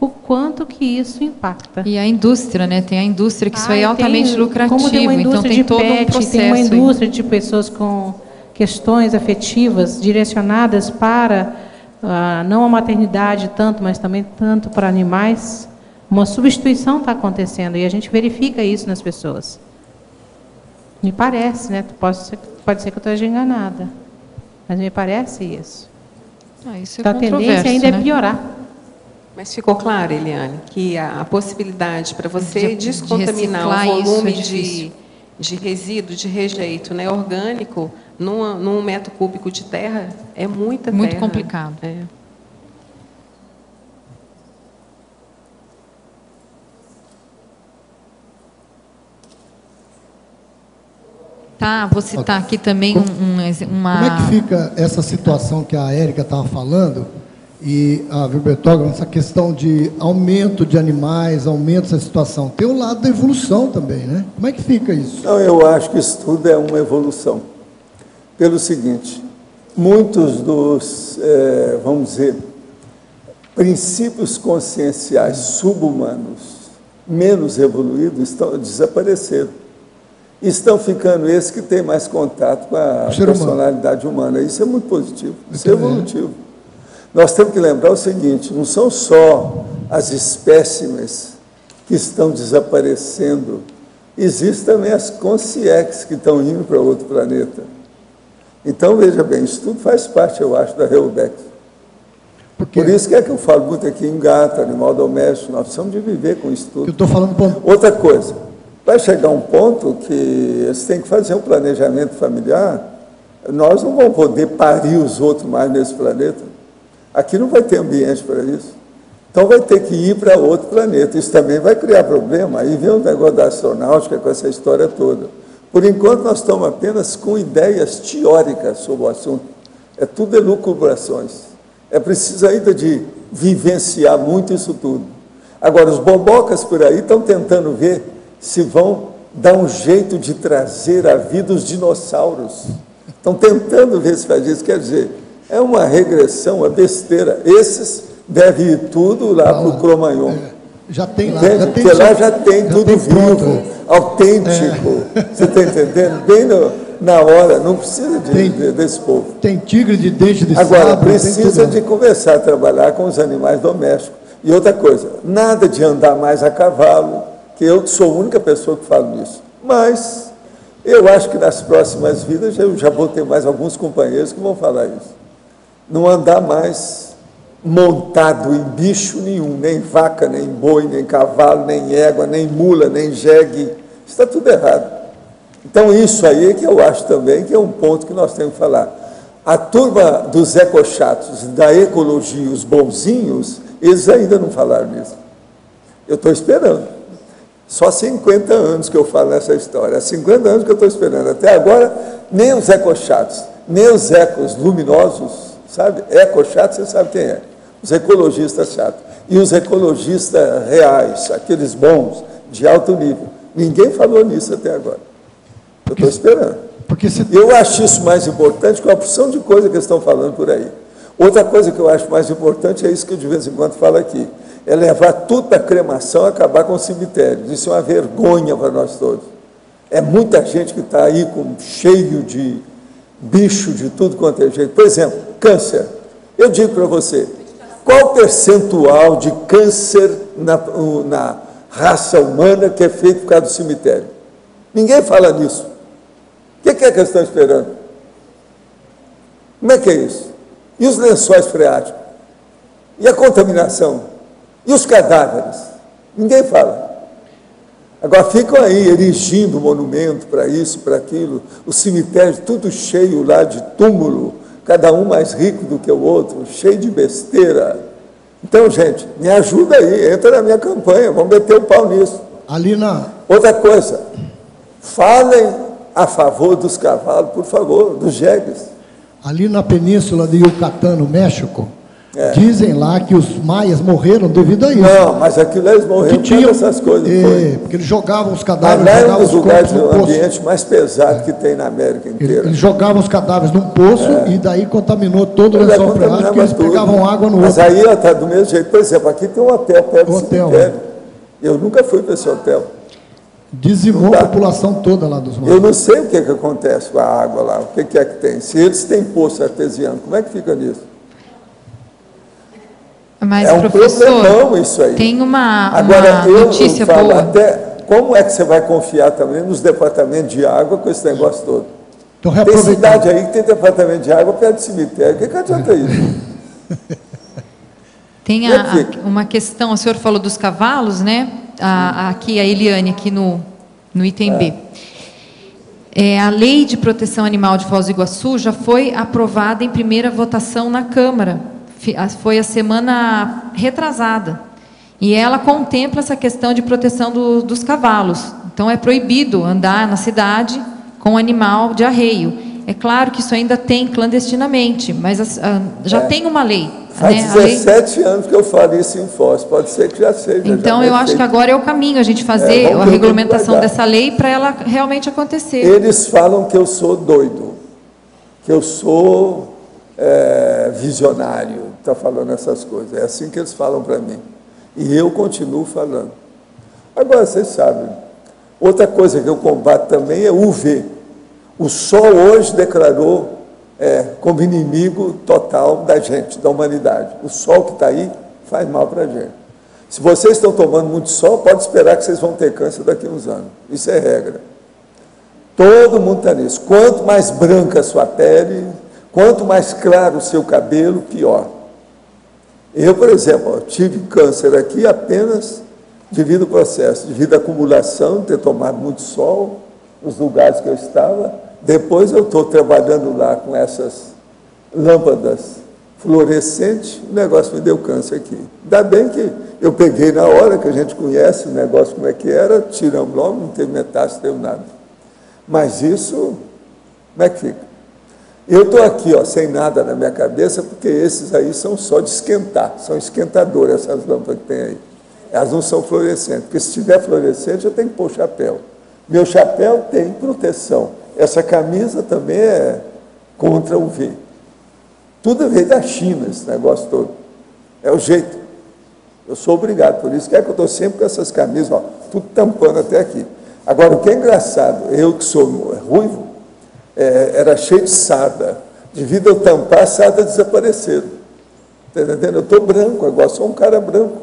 S13: o quanto que isso impacta.
S18: E a indústria, né? Tem a indústria que isso é altamente lucrativo.
S13: Como tem uma indústria
S18: então tem todo um processo.
S13: Tem uma indústria de pessoas com questões afetivas direcionadas para não a maternidade tanto, mas também tanto para animais. Uma substituição está acontecendo e a gente verifica isso nas pessoas. Me parece, né? Pode ser que eu esteja enganada, mas me parece isso.
S18: Isso
S13: então, a tendência ainda é piorar.
S1: Mas ficou claro, Eliane, que a possibilidade para você descontaminar o volume de resíduo, de rejeito, né, orgânico, num metro cúbico de terra, é muita terra.
S18: Muito complicado. Tá, vou citar aqui também uma...
S14: Como é que fica essa situação que a Érica estava falando e a Wilbertógrafo, essa questão de aumento de animais, aumento dessa situação? Tem o lado da evolução também, né? Como é que fica isso?
S2: Não, eu acho que isso tudo é uma evolução. Pelo seguinte, muitos dos, vamos dizer, princípios conscienciais sub-humanos menos evoluídos desapareceram. Estão ficando esses que têm mais contato com a personalidade humana. Isso é muito positivo, isso é evolutivo. Nós temos que lembrar o seguinte, não são só as espécimes que estão desaparecendo, existem também as consciências que estão indo para outro planeta. Então, veja bem, isso tudo faz parte, eu acho, da Reudex. Por isso que eu falo muito aqui em gato, animal doméstico, nós precisamos de viver com isso tudo.
S14: Eu estou falando...
S2: Outra coisa, vai chegar um ponto que você tem que fazer um planejamento familiar, nós não vamos poder parir os outros mais nesse planeta. Aqui não vai ter ambiente para isso. Então vai ter que ir para outro planeta. Isso também vai criar problema. Aí vem o negócio da astronáutica com essa história toda. Por enquanto, nós estamos apenas com ideias teóricas sobre o assunto. É tudo elucubrações. É preciso ainda de vivenciar muito isso tudo. Agora, os bobocas por aí estão tentando ver se vão dar um jeito de trazer à vida os dinossauros. Estão tentando ver se faz isso. Quer dizer, é uma regressão, é besteira. Esses devem ir tudo lá para o Cro-Magnon.
S14: Já tem lá.
S2: Porque lá já tem tudo vivo, autêntico. Você está entendendo? Bem na hora, não precisa desse povo.
S14: Tem tigre de dente de
S2: Agora,
S14: sabre,
S2: precisa de começar a trabalhar com os animais domésticos. E outra coisa, nada de andar mais a cavalo, que eu sou a única pessoa que falo nisso. Mas eu acho que nas próximas vidas eu já vou ter mais alguns companheiros que vão falar isso. Não andar mais montado em bicho nenhum, nem vaca, nem boi, nem cavalo, nem égua, nem mula, nem jegue. Isso está tudo errado. Então, isso aí que eu acho também que é um ponto que nós temos que falar. A turma dos ecochatos, da ecologia, os bonzinhos, eles ainda não falaram nisso. Eu estou esperando. Só 50 anos que eu falo nessa história. Há 50 anos que eu estou esperando. Até agora, nem os ecochatos, nem os ecos luminosos, sabe? Ecochato, você sabe quem é. Os ecologistas chatos. E os ecologistas reais, aqueles bons, de alto nível. Ninguém falou nisso até agora. Eu estou esperando. Eu acho isso mais importante que uma porção de coisa que eles estão falando por aí. Outra coisa que eu acho mais importante é isso que eu de vez em quando falo aqui. É levar tudo para a cremação e acabar com os cemitérios. Isso é uma vergonha para nós todos. É muita gente que está aí cheio de bicho de tudo quanto é jeito. Por exemplo, câncer. Eu digo para você, qual o percentual de câncer na raça humana que é feito por causa do cemitério? Ninguém fala nisso. O que é que eles estão esperando? Como é que é isso? E os lençóis freáticos? E a contaminação? E os cadáveres? Ninguém fala. Agora ficam aí erigindo monumento para isso, para aquilo, os cemitérios tudo cheio lá de túmulo, cada um mais rico do que o outro, cheio de besteira. Então, gente, me ajuda aí, entra na minha campanha, vamos meter o pau nisso. Outra coisa, falem a favor dos cavalos, por favor, dos jegues.
S14: Ali na península de Yucatán, no México, dizem lá que os maias morreram devido a isso.
S2: Não, mas aquilo eles morreram por causa dessas coisas.
S14: Porque eles jogavam os cadáveres.
S2: Mas lá é um dos lugares do ambiente mais pesado que tem na América inteira.
S14: Eles jogavam os cadáveres num poço e daí contaminou todo o lençol freático, porque eles pegavam água no outro.
S2: Mas aí está do mesmo jeito. Por exemplo, aqui tem um hotel perto do cemitério. Eu nunca fui para esse hotel.
S14: Dizimou a população toda lá dos mares.
S2: Eu não sei o que acontece com a água lá, o que é que tem. Se eles têm poço artesiano, como é que fica nisso?
S18: Mas,
S2: é um
S18: professor,
S2: problemão isso aí.
S18: Tem uma
S2: notícia
S18: boa.
S2: Até, como é que você vai confiar também nos departamentos de água com esse negócio todo?
S14: Então,
S2: tem cidade aí que tem departamento de água perto do cemitério. O que adianta isso?
S18: Tem uma questão, o senhor falou dos cavalos, né? Aqui, a Eliane, aqui no item B. A Lei de Proteção Animal de Foz do Iguaçu já foi aprovada em primeira votação na Câmara. Foi a semana retrasada. E ela contempla essa questão de proteção dos cavalos. Então, é proibido andar na cidade com animal de arreio. É claro que isso ainda tem clandestinamente, mas já tem uma lei.
S2: Faz 17 anos que eu falo isso em Foz, pode ser que já seja.
S18: Então, eu acho que agora é o caminho, a gente fazer a regulamentação dessa lei para ela realmente acontecer.
S2: Eles falam que eu sou doido, que eu sou visionário, está falando essas coisas. É assim que eles falam para mim. E eu continuo falando. Agora, vocês sabem, outra coisa que eu combato também é UV. O Sol hoje declarou como inimigo total da gente, da humanidade. O sol que está aí faz mal para a gente. Se vocês estão tomando muito sol, pode esperar que vocês vão ter câncer daqui a uns anos. Isso é regra. Todo mundo está nisso. Quanto mais branca a sua pele, quanto mais claro o seu cabelo, pior. Eu, por exemplo, tive câncer aqui apenas devido ao processo, devido à acumulação, de ter tomado muito sol nos lugares que eu estava. Depois eu estou trabalhando lá com essas lâmpadas fluorescentes, o negócio me deu câncer aqui. Ainda bem que eu peguei na hora, que a gente conhece o negócio como é que era, tiramos logo, não teve metástase, não teve nada. Mas isso, como é que fica? Eu estou aqui, sem nada na minha cabeça, porque esses aí são só de esquentar, são esquentadores, essas lâmpadas que tem aí. Elas não são fluorescentes, porque se tiver fluorescente, eu tenho que pôr chapéu. Meu chapéu tem proteção. Essa camisa também é contra o UV. Tudo veio da China, esse negócio todo. É o jeito. Eu sou obrigado por isso. Que eu estou sempre com essas camisas, tudo tampando até aqui. Agora, o que é engraçado, eu que sou ruivo, era cheio de sarda. Devido eu tampar, a sarda desapareceram. Está entendendo? Eu estou branco agora, sou um cara branco.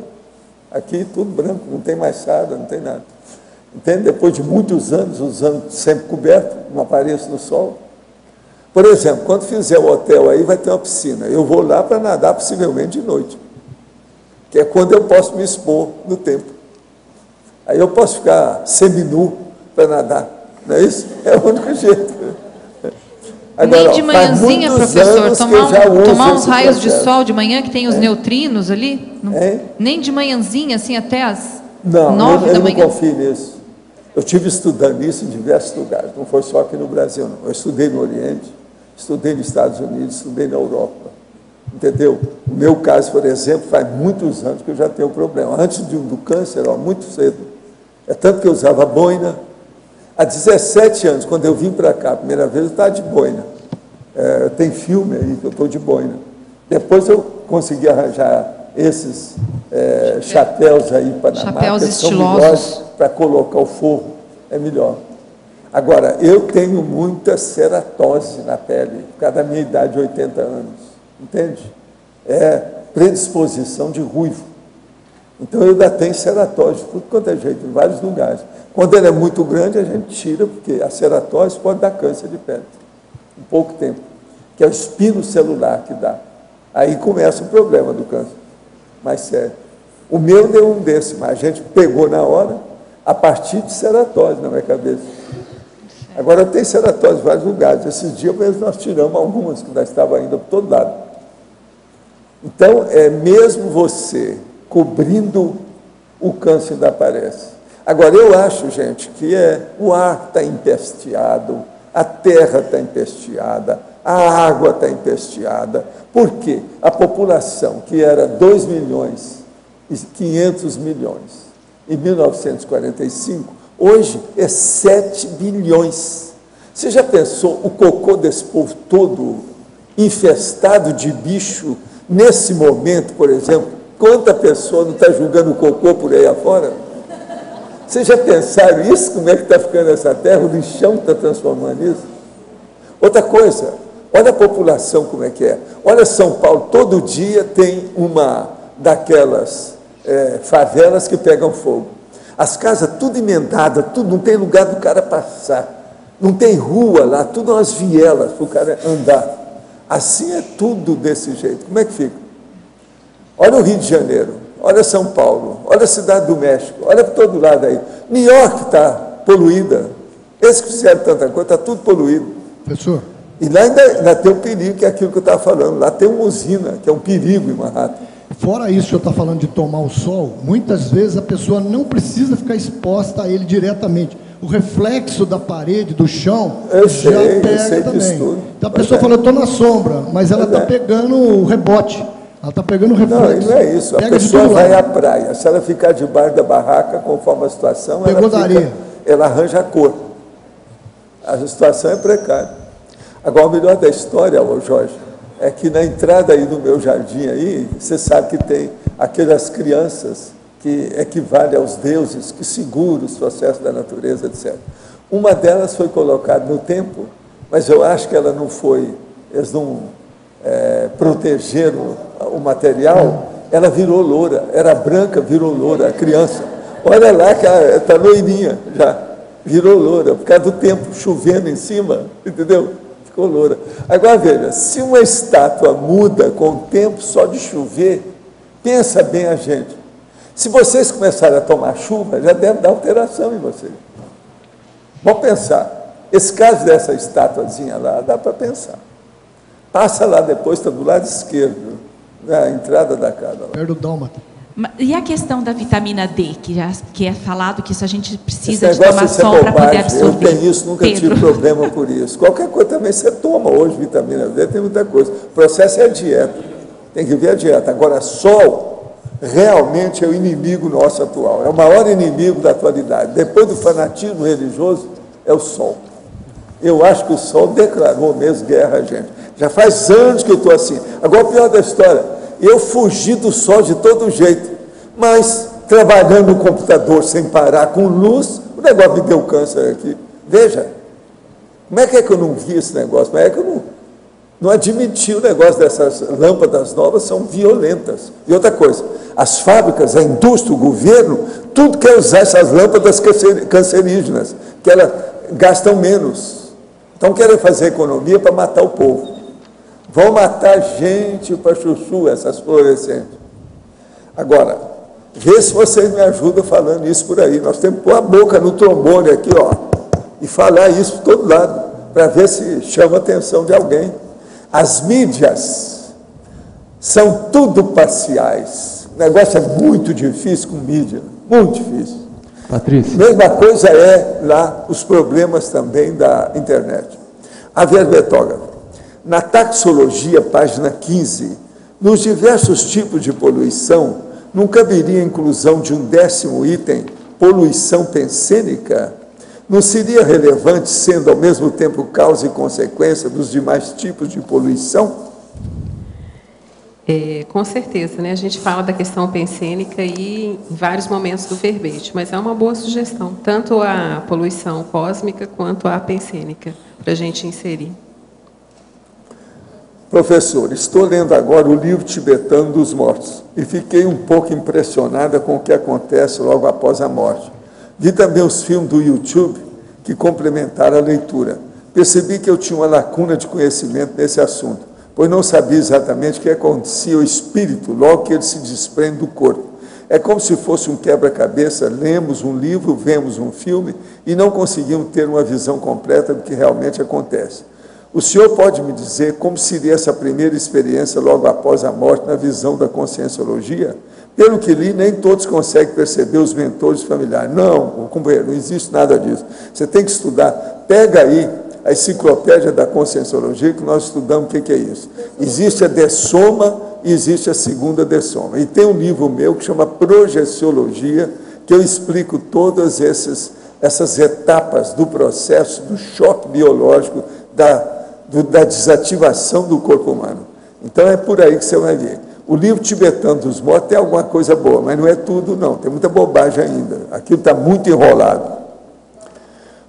S2: Aqui tudo branco, não tem mais sarda, não tem nada. Entende? Depois de muitos anos, usando sempre coberto, não apareço no sol. Por exemplo, quando fizer o hotel aí, vai ter uma piscina. Eu vou lá para nadar, possivelmente de noite. Que é quando eu posso me expor no tempo. Aí eu posso ficar seminu para nadar. Não é isso? É o único jeito. Agora,
S18: nem de manhãzinha, professor, tomar uns raios de sol de manhã, que tem os neutrinos ali? Não, nem de manhãzinha, assim, até as 9 da manhã?
S2: Eu não confio nisso. Eu estive estudando isso em diversos lugares, não foi só aqui no Brasil, não. Eu estudei no Oriente, estudei nos Estados Unidos, estudei na Europa. Entendeu? No meu caso, por exemplo, faz muitos anos que eu já tenho problema. Antes do câncer, muito cedo. É tanto que eu usava boina. Há 17 anos, quando eu vim para cá, a primeira vez, eu estava de boina. Tem filme aí que eu estou de boina. Depois eu consegui arranjar esses chapéus aí Panamá, que são melhores para colocar o forro. É melhor. Agora, eu tenho muita ceratose na pele, por causa da minha idade de 80 anos. Entende? É predisposição de ruivo. Então, eu ainda tenho ceratose, de tudo quanto é jeito, em vários lugares. Quando ela é muito grande, a gente tira, porque a ceratose pode dar câncer de pele, em pouco tempo, que é o espino celular que dá. Aí começa o problema do câncer, mais sério. O meu deu um desse, mas a gente pegou na hora, a partir de ceratose na minha cabeça. Agora, eu tenho ceratose em vários lugares. Esses dias mesmo nós tiramos algumas, que nós estavam ainda por todo lado. Então, mesmo você cobrindo, o câncer ainda aparece. Agora, eu acho, gente, que o ar está empesteado, a terra está empesteada, a água está empesteada. Por quê? A população, que era 2 milhões e 500 milhões em 1945, hoje é 7 bilhões. Você já pensou o cocô desse povo todo infestado de bicho, nesse momento, por exemplo? Quanta pessoa não está julgando o cocô por aí afora? Vocês já pensaram isso? Como é que está ficando essa terra? O lixão está transformando isso? Outra coisa, olha a população como é que é. Olha São Paulo, todo dia tem uma daquelas favelas que pegam fogo. As casas tudo emendadas, tudo, não tem lugar do cara passar. Não tem rua lá, tudo umas vielas para o cara andar. Assim é tudo desse jeito. Como é que fica? Olha o Rio de Janeiro, olha São Paulo, olha a Cidade do México, olha para todo lado aí. New York está poluída. Esses que fizeram tanta coisa, está tudo poluído.
S14: Professor?
S2: E lá ainda tem um perigo, que é aquilo que eu estava falando. Lá tem uma usina, que é um perigo em Manhattan.
S14: Fora isso, o senhor está falando de tomar o sol, muitas vezes a pessoa não precisa ficar exposta a ele diretamente. O reflexo da parede, do chão, já pega também. Então a pessoa fala, eu estou na sombra, mas ela está pegando o rebote. Ela está pegando o reflexo.
S2: Não, não é isso. A pessoa vai à praia. Se ela ficar debaixo da barraca, conforme a situação, ela arranja a cor. A situação é precária. Agora, o melhor da história, Jorge, é que na entrada aí do meu jardim aí, você sabe que tem aquelas crianças que equivalem aos deuses, que seguram os processos da natureza, etc. Uma delas foi colocada no templo, mas eu acho que ela não foi, eles não protegeram o material, ela virou loura, era branca, virou loura, a criança. Olha lá que ela está loirinha já, virou loura, por causa do tempo chovendo em cima, entendeu? Ficou loura. Agora veja, se uma estátua muda com o tempo só de chover, pensa bem a gente. Se vocês começarem a tomar chuva, já deve dar alteração em vocês. Vamos pensar. Esse caso dessa estatuazinha lá, dá para pensar. Passa lá depois, está do lado esquerdo, na entrada da casa.
S14: Perto do dálmata.
S3: E a questão da vitamina D, que é falado que isso a gente precisa de tomar sol para poder absorver?
S2: Eu tenho isso, nunca tive problema por isso. Qualquer coisa também você toma hoje, vitamina D, tem muita coisa. O processo é a dieta, tem que ver a dieta. Agora, sol realmente é o inimigo nosso atual, é o maior inimigo da atualidade. Depois do fanatismo religioso, é o sol. Eu acho que o sol declarou mesmo guerra a gente. Já faz anos que eu estou assim. Agora, o pior da história, eu fugi do sol de todo jeito, mas trabalhando no computador sem parar, com luz, o negócio me deu câncer aqui. Veja, Como é que eu não vi esse negócio? Como é que eu não admiti o negócio dessas lâmpadas novas? São violentas. E outra coisa, as fábricas, a indústria, o governo, tudo quer usar essas lâmpadas cancerígenas, que elas gastam menos. Então querem fazer economia para matar o povo. Vão matar gente para chuchu, essas fluorescentes. Agora, vê se vocês me ajudam falando isso por aí. Nós temos que pôr a boca no trombone aqui, ó, e falar isso por todo lado, para ver se chama a atenção de alguém. As mídias são tudo parciais. O negócio é muito difícil com mídia, muito difícil.
S19: Patrícia.
S2: Mesma coisa é lá os problemas também da internet. A verbetógrafa. Na taxologia, página 15, nos diversos tipos de poluição, não caberia a inclusão de um 10º item, poluição pensênica? Não seria relevante, sendo ao mesmo tempo causa e consequência dos demais tipos de poluição?
S1: Com certeza, né? A gente fala da questão pensênica em vários momentos do verbete, mas é uma boa sugestão, tanto a poluição cósmica quanto a pensênica, para a gente inserir.
S2: Professor, estou lendo agora o livro tibetano dos mortos e fiquei um pouco impressionada com o que acontece logo após a morte. Vi também os filmes do YouTube que complementaram a leitura. Percebi que eu tinha uma lacuna de conhecimento nesse assunto, pois não sabia exatamente o que acontecia ao espírito logo que ele se desprende do corpo. É como se fosse um quebra-cabeça, lemos um livro, vemos um filme e não conseguimos ter uma visão completa do que realmente acontece. O senhor pode me dizer como seria essa primeira experiência logo após a morte na visão da conscienciologia? Pelo que li, nem todos conseguem perceber os mentores familiares. Não, companheiro, não existe nada disso. Você tem que estudar. Pega aí a enciclopédia da conscienciologia, que nós estudamos o que é isso. Existe a dessoma e existe a segunda dessoma. E tem um livro meu que chama Projeciologia, que eu explico todas essas etapas do processo do choque biológico, da desativação do corpo humano. Então é por aí que você vai ver. O livro tibetano dos mortos tem alguma coisa boa, mas não é tudo não, tem muita bobagem ainda. Aquilo está muito enrolado.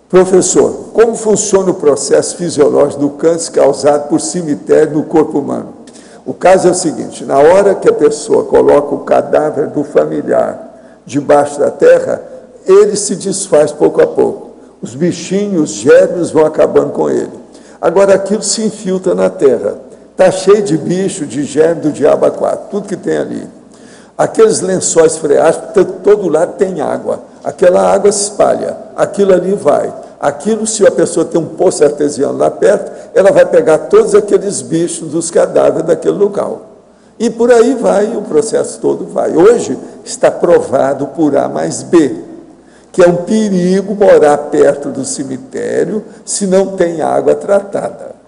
S2: Professor, como funciona o processo fisiológico do câncer causado por cemitério no corpo humano? O caso é o seguinte, na hora que a pessoa coloca o cadáver do familiar debaixo da terra, ele se desfaz pouco a pouco. Os bichinhos, os germes vão acabando com ele. Agora aquilo se infiltra na terra. Está cheio de bicho, de germe, do diabo a quatro, tudo que tem ali. Aqueles lençóis freáticos, todo lado tem água. Aquela água se espalha, aquilo ali vai. Aquilo, se a pessoa tem um poço artesiano lá perto, ela vai pegar todos aqueles bichos dos cadáveres daquele local. E por aí vai, o processo todo vai. Hoje está provado por A mais B, que é um perigo morar perto do cemitério se não tem água tratada.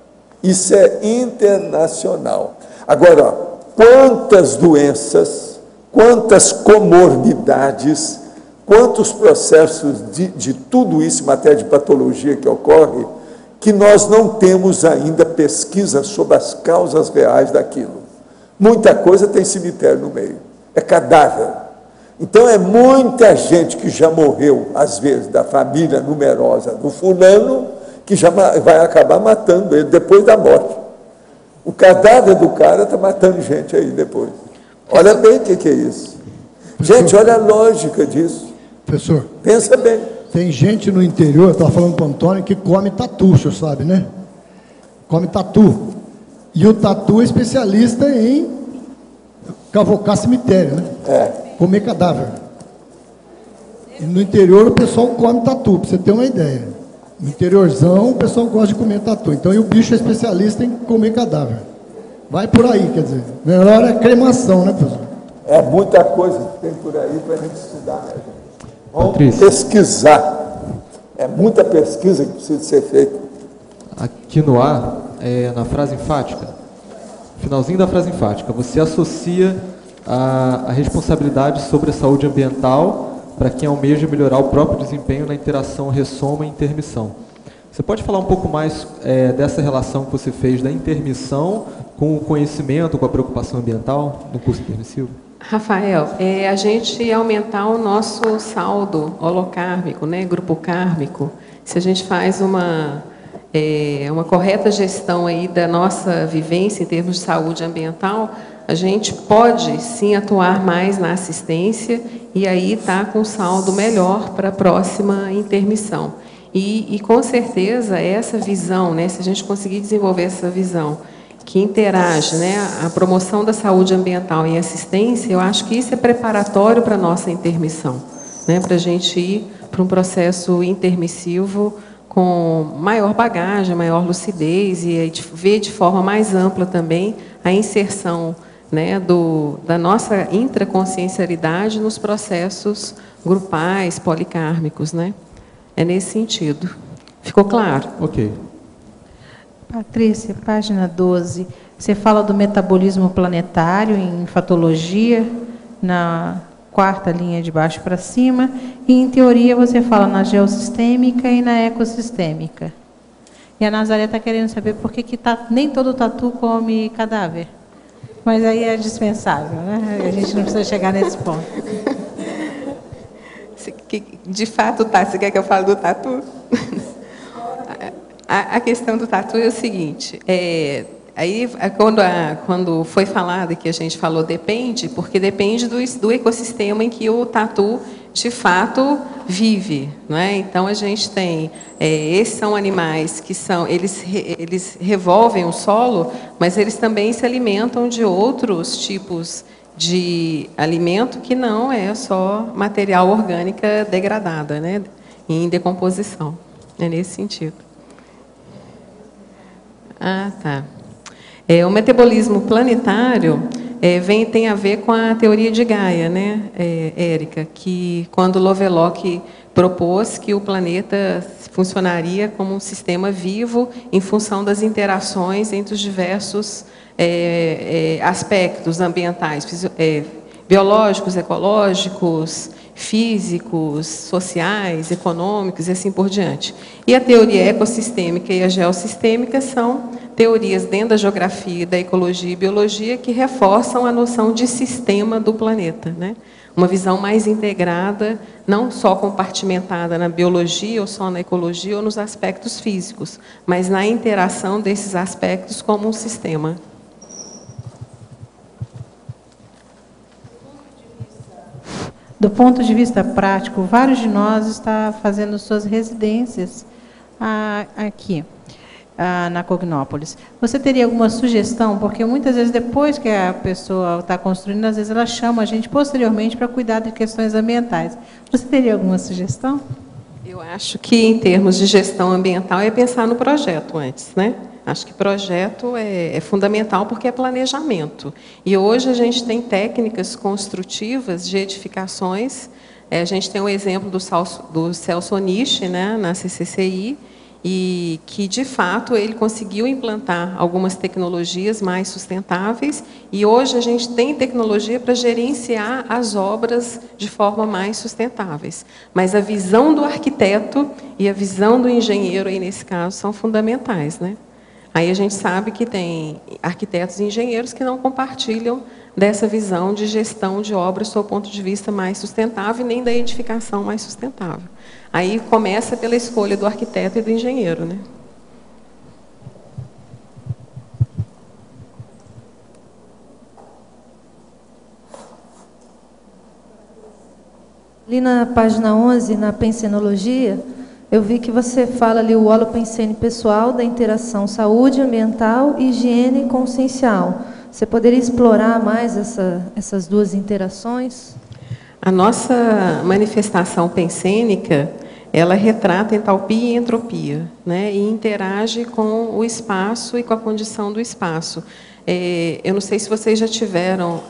S2: Isso é internacional. Agora, ó, quantas doenças, quantas comorbidades, quantos processos de tudo isso em matéria de patologia que ocorre, que nós não temos ainda pesquisa sobre as causas reais daquilo. Muita coisa tem cemitério no meio, é cadáver. Então é muita gente que já morreu, às vezes, da família numerosa do fulano, que já vai acabar matando ele depois da morte. O cadáver do cara está matando gente aí depois. Olha bem o que é isso. Gente, olha a lógica disso.
S14: Professor,
S2: pensa bem.
S14: Tem gente no interior, eu estava falando para o Antônio, que come tatu, o senhor sabe, né? Come tatu. E o tatu é especialista em cavocar cemitério, né? Comer cadáver. E no interior o pessoal come tatu, para você ter uma ideia. No interiorzão, o pessoal gosta de comer tatu. Então, e o bicho é especialista em comer cadáver. Vai por aí, quer dizer. Melhor é cremação, né, professor?
S2: É muita coisa que tem por aí para a gente estudar, né, gente? Vamos pesquisar. É muita pesquisa que precisa ser feita.
S19: Aqui no A, na frase enfática, finalzinho da frase enfática, você associa a responsabilidade sobre a saúde ambiental para quem almeja melhorar o próprio desempenho na interação ressoma e intermissão. Você pode falar um pouco mais dessa relação que você fez da intermissão com o conhecimento, com a preocupação ambiental no curso permissivo?
S1: Rafael, a gente aumentar o nosso saldo holocármico, né, grupo kármico, se a gente faz uma uma correta gestão aí da nossa vivência em termos de saúde ambiental, a gente pode sim atuar mais na assistência e aí tá com saldo melhor para a próxima intermissão. E com certeza essa visão, né, se a gente conseguir desenvolver essa visão que interage, né, a promoção da saúde ambiental e assistência, eu acho que isso é preparatório para a nossa intermissão, né, para a gente ir para um processo intermissivo com maior bagagem, maior lucidez e ver de forma mais ampla também a inserção, né, da nossa intraconsciencialidade nos processos grupais, policármicos, né? É nesse sentido. Ficou claro?
S19: Ok.
S13: Patrícia, página 12, você fala do metabolismo planetário em fatologia, na quarta linha de baixo para cima, e em teoria você fala na geossistêmica e na ecossistêmica. E a Nazaré está querendo saber por que nem todo tatu come cadáver. Mas aí é dispensável, né? A gente não precisa chegar nesse ponto.
S1: De fato, você quer que eu fale do tatu? A questão do tatu é o seguinte, aí quando foi falado que a gente falou depende, porque depende do ecossistema em que o tatu de fato vive, né? Então a gente tem esses são animais que eles revolvem o solo, mas eles também se alimentam de outros tipos de alimento que não é só material orgânica degradada, né? Em decomposição. É nesse sentido. Ah, tá. O metabolismo planetário tem a ver com a teoria de Gaia, né, Érica, que quando Lovelock propôs que o planeta funcionaria como um sistema vivo em função das interações entre os diversos aspectos ambientais, biológicos, ecológicos, físicos, sociais, econômicos e assim por diante. E a teoria ecossistêmica e a geossistêmica são teorias dentro da geografia, da ecologia e biologia que reforçam a noção de sistema do planeta, né? Uma visão mais integrada, não só compartimentada na biologia ou só na ecologia ou nos aspectos físicos, mas na interação desses aspectos como um sistema.
S13: Do ponto de vista prático, vários de nós estão fazendo suas residências aqui, na Cognópolis. Você teria alguma sugestão? Porque muitas vezes, depois que a pessoa está construindo, às vezes ela chama a gente posteriormente para cuidar de questões ambientais. Você teria alguma sugestão?
S1: Eu acho que, em termos de gestão ambiental, é pensar no projeto antes, né? Acho que projeto é fundamental porque é planejamento. E hoje a gente tem técnicas construtivas de edificações. A gente tem o exemplo do Celso Onishi, né, na CCCI, e que, de fato, ele conseguiu implantar algumas tecnologias mais sustentáveis. E hoje a gente tem tecnologia para gerenciar as obras de forma mais sustentáveis. Mas a visão do arquiteto e a visão do engenheiro, aí, nesse caso, são fundamentais, né? Aí a gente sabe que tem arquitetos e engenheiros que não compartilham dessa visão de gestão de obras do ponto de vista mais sustentável e nem da edificação mais sustentável. Aí começa pela escolha do arquiteto e do engenheiro, né?
S10: Ali na página 11, na pensenologia, eu vi que você fala ali o holopensene pessoal da interação saúde ambiental e higiene consciencial. Você poderia explorar mais essas duas interações?
S1: A nossa manifestação pensênica, ela retrata entalpia e entropia, né? E interage com o espaço e com a condição do espaço. Eu não sei se vocês já tiveram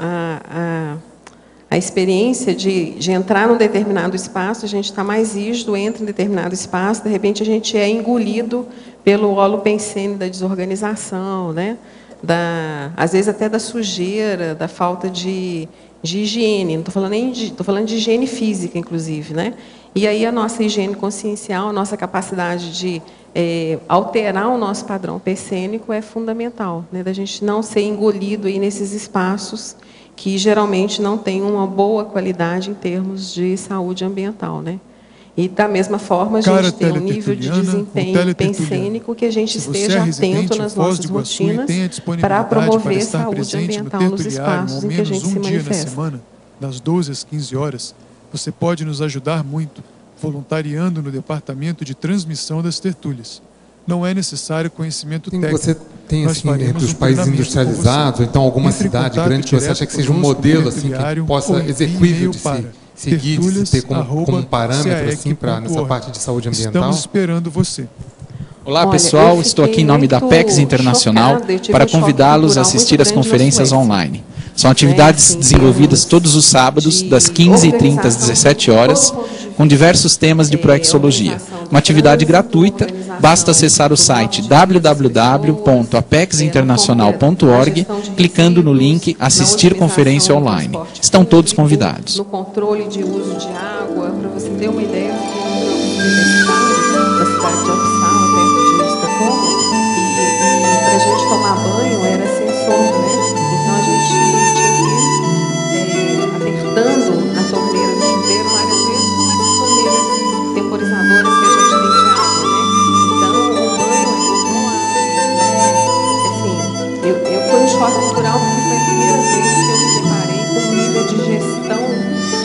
S1: a experiência de entrar num determinado espaço, a gente está mais rígido, entra em determinado espaço, de repente a gente é engolido pelo holopensene da desorganização, né? Às vezes até da sujeira, da falta de higiene, não estou falando nem estou falando de higiene física, inclusive, né? E aí a nossa higiene consciencial, a nossa capacidade de alterar o nosso padrão pensênico é fundamental, né? Da gente não ser engolido aí nesses espaços que geralmente não têm uma boa qualidade em termos de saúde ambiental, né? E, da mesma forma, a gente tem um nível de desempenho pensênico que a gente esteja atento nas nossas rotinas para promover a saúde ambiental nos espaços em que a gente se manifesta.
S20: Das 12 às 15 horas, você pode nos ajudar muito, voluntariando no departamento de transmissão das tertúlias. Não é necessário conhecimento técnico.
S4: Você tem, assim, entre os países industrializados, ou então alguma cidade grande que você acha que seja um modelo assim, que possa execuível de se seguir, de se ter como um parâmetro assim, nessa parte de saúde ambiental?
S20: Estamos esperando você.
S21: Olá, pessoal. Estou aqui em nome da Apex Internacional para convidá-los a assistir às conferências online. São atividades desenvolvidas todos os sábados, das 15h30 às 17 horas, com diversos temas de proexologia. Uma atividade gratuita, basta acessar o site www.apexinternacional.org, clicando no link Assistir Conferência Online. Estão todos convidados.
S1: No controle de uso de água, para você ter uma ideia, da cidade de Opsal, perto de Estocolmo, e para a gente tomar banho era sensor, né? Então a gente tinha que ir apertando a torneira do chuveiro várias vezes com essas torneiras temporizadoras que a gente tem de água, né? Então o banho foi um choque cultural porque foi a primeira vez que eu me deparei com um nível de gestão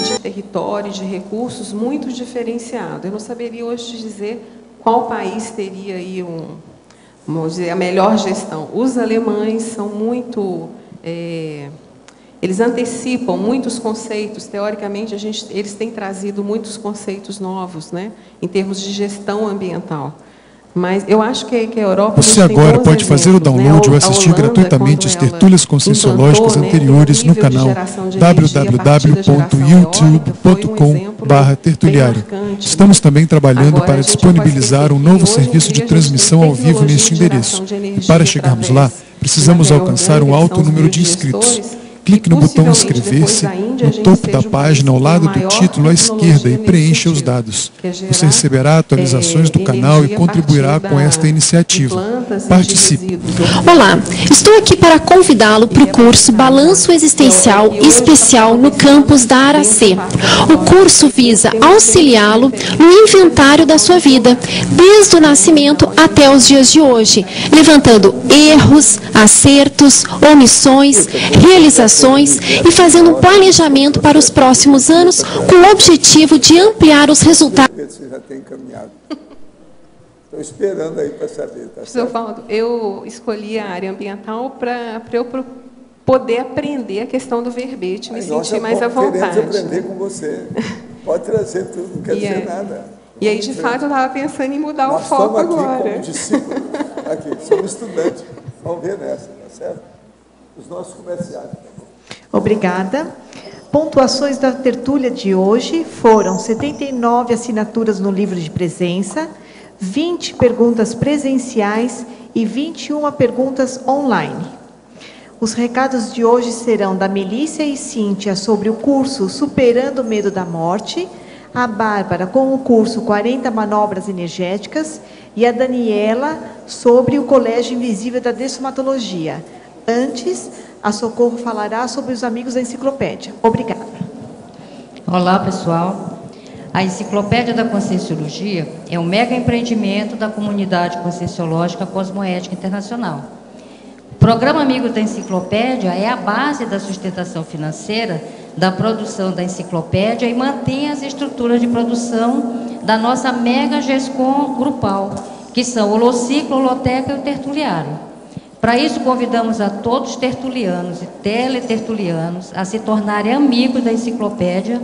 S1: de território, de recursos muito diferenciado. Eu não saberia hoje te dizer qual país teria aí vamos dizer, a melhor gestão. Os alemães são muito... eles antecipam muitos conceitos. Teoricamente, eles têm trazido muitos conceitos novos, né, em termos de gestão ambiental. Mas eu acho que a Europa...
S20: Você agora pode fazer o download ou assistir gratuitamente as tertúlias conscienciológicas anteriores no canal www.youtube.com/tertuliário. Estamos também trabalhando para disponibilizar um novo serviço de transmissão ao vivo neste endereço. E para chegarmos lá, precisamos alcançar um alto número de inscritos. Clique no botão inscrever-se no topo da página ao lado do título à esquerda e preencha os dados. Você receberá atualizações do canal e contribuirá com esta iniciativa. Participe!
S22: Olá, estou aqui para convidá-lo para o curso Balanço Existencial Especial no campus da Aracê. O curso visa auxiliá-lo no inventário da sua vida, desde o nascimento até os dias de hoje, levantando erros, acertos, omissões, realizações e fazendo um planejamento para os próximos anos com o objetivo de ampliar os resultados.
S2: Você já tem encaminhado. Estou esperando aí para saber. Tá
S1: certo? Paulo, eu escolhi a área ambiental para eu poder aprender a questão do verbete, me sentir mais à vontade.
S2: Queremos aprender com você. Pode trazer tudo, não quer dizer nada.
S1: E aí, de fato, eu estava pensando em mudar o foco agora.
S2: Como discípulos, aqui, somos estudantes. Vamos ver nessa, tá certo? Os nossos comerciais.
S23: Obrigada. Pontuações da tertúlia de hoje foram 79 assinaturas no livro de presença, 20 perguntas presenciais e 21 perguntas online. Os recados de hoje serão da Melícia e Cíntia sobre o curso Superando o Medo da Morte, a Bárbara com o curso 40 Manobras Energéticas e a Daniela sobre o Colégio Invisível da Dessomatologia. Antes, a Socorro falará sobre os amigos da enciclopédia. Obrigada.
S24: Olá, pessoal. A Enciclopédia da Conscienciologia é um mega empreendimento da comunidade conscienciológica Cosmoética Internacional. O programa Amigos da Enciclopédia é a base da sustentação financeira da produção da enciclopédia e mantém as estruturas de produção da nossa mega GESCOM grupal, que são o Holociclo, Holoteca e o Tertuliário. Para isso, convidamos a todos os tertulianos e teletertulianos a se tornarem amigos da enciclopédia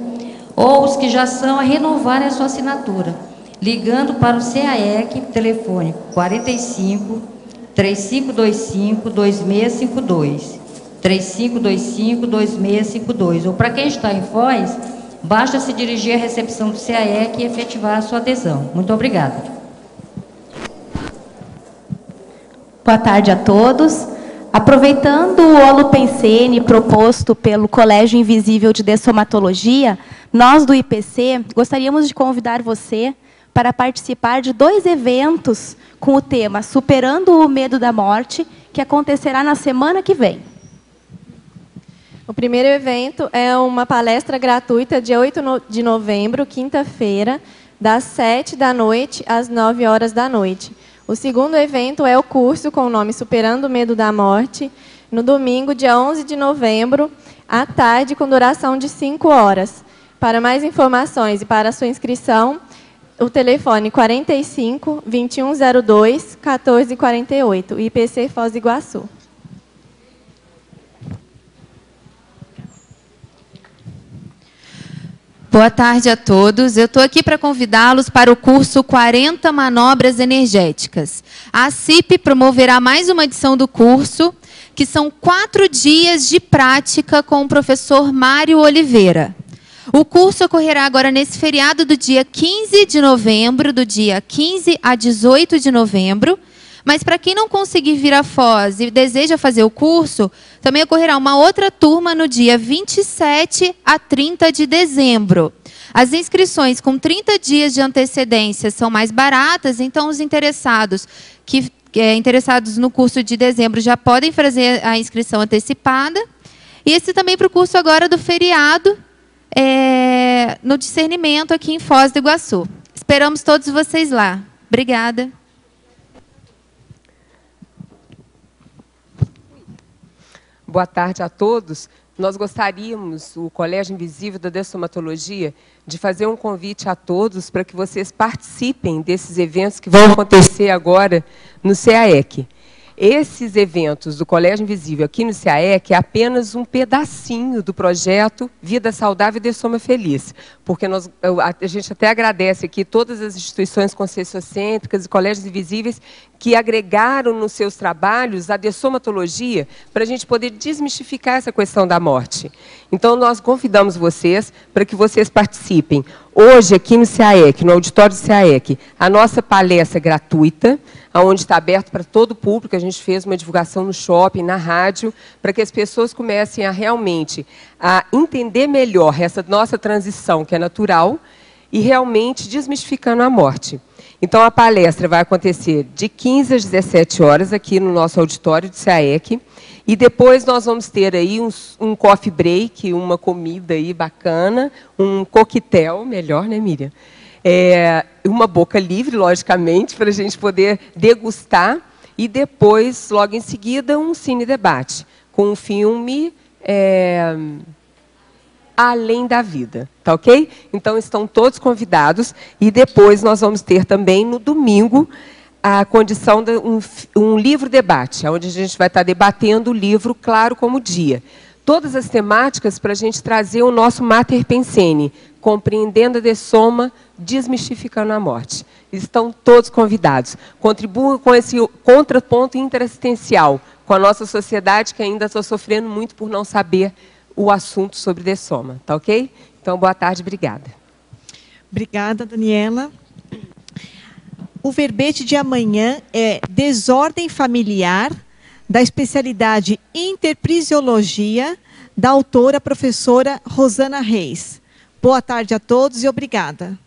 S24: ou os que já são a renovarem a sua assinatura, ligando para o CAEC, telefone 45 3525 2652, 3525 2652, ou para quem está em Foz, basta se dirigir à recepção do CAEC e efetivar a sua adesão. Muito obrigada.
S25: Boa tarde a todos. Aproveitando o holopensene proposto pelo Colégio Invisível de Dessomatologia, nós do IPC gostaríamos de convidar você para participar de 2 eventos com o tema Superando o Medo da Morte, que acontecerá na semana que vem.
S26: O primeiro evento é uma palestra gratuita, dia 8 de novembro, quinta-feira,
S6: das 7 da noite às 9 horas da noite. O segundo evento é o curso com o nome Superando o Medo da Morte, no domingo, dia 11 de novembro, à tarde, com duração de 5 horas. Para mais informações e para a sua inscrição, o telefone 45 2102 1448, IPC Foz do Iguaçu.
S5: Boa tarde a todos. Eu estou aqui para convidá-los para o curso 40 Manobras Energéticas. A CIP promoverá mais uma edição do curso, que são 4 dias de prática com o professor Mário Oliveira. O curso ocorrerá agora nesse feriado do dia 15 de novembro, do dia 15 a 18 de novembro. Mas para quem não conseguir vir a Foz e deseja fazer o curso, também ocorrerá uma outra turma no dia 27 a 30 de dezembro. As inscrições com 30 dias de antecedência são mais baratas, então os interessados interessados no curso de dezembro já podem fazer a inscrição antecipada. E esse também para o curso agora do feriado, no discernimento aqui em Foz do Iguaçu. Esperamos todos vocês lá. Obrigada.
S7: Boa tarde a todos. Nós gostaríamos, o Colégio Invisível da Dessomatologia, de fazer um convite a todos para que vocês participem desses eventos que vão acontecer agora no CAEC. Esses eventos do Colégio Invisível aqui no CAEC é apenas um pedacinho do projeto Vida Saudável e Dessoma Feliz, porque a gente até agradece aqui todas as instituições conscienciocêntricas e colégios invisíveis que agregaram nos seus trabalhos a dessomatologia para a gente poder desmistificar essa questão da morte. Então, nós convidamos vocês para que vocês participem. Hoje, aqui no CAEC, no auditório do CAEC, a nossa palestra é gratuita, onde está aberto para todo o público. A gente fez uma divulgação no shopping, na rádio, para que as pessoas comecem a realmente a entender melhor essa nossa transição, que é natural, e realmente desmistificando a morte. Então, a palestra vai acontecer de 15 às 17 horas, aqui no nosso auditório do CAEC, e depois nós vamos ter aí um coffee break, uma comida aí bacana, um coquetel, melhor, né, Miriam? Uma boca livre, logicamente, para a gente poder degustar, e depois, logo em seguida, um cine-debate, com um filme Além da Vida, tá ok? Então, estão todos convidados, e depois nós vamos ter também, no domingo, a condição de um livro-debate, onde a gente vai estar debatendo o livro Claro como Dia. Todas as temáticas para a gente trazer o nosso Mater Pensene, compreendendo a dessoma, desmistificando a morte. Estão todos convidados. Contribuam com esse contraponto interassistencial com a nossa sociedade, que ainda está sofrendo muito por não saber o assunto sobre dessoma. Tá ok? Então, boa tarde, obrigada.
S23: Obrigada, Daniela. O verbete de amanhã é Desordem Familiar, da especialidade Interprisiologia, da autora professora Rosana Reis. Boa tarde a todos e obrigada.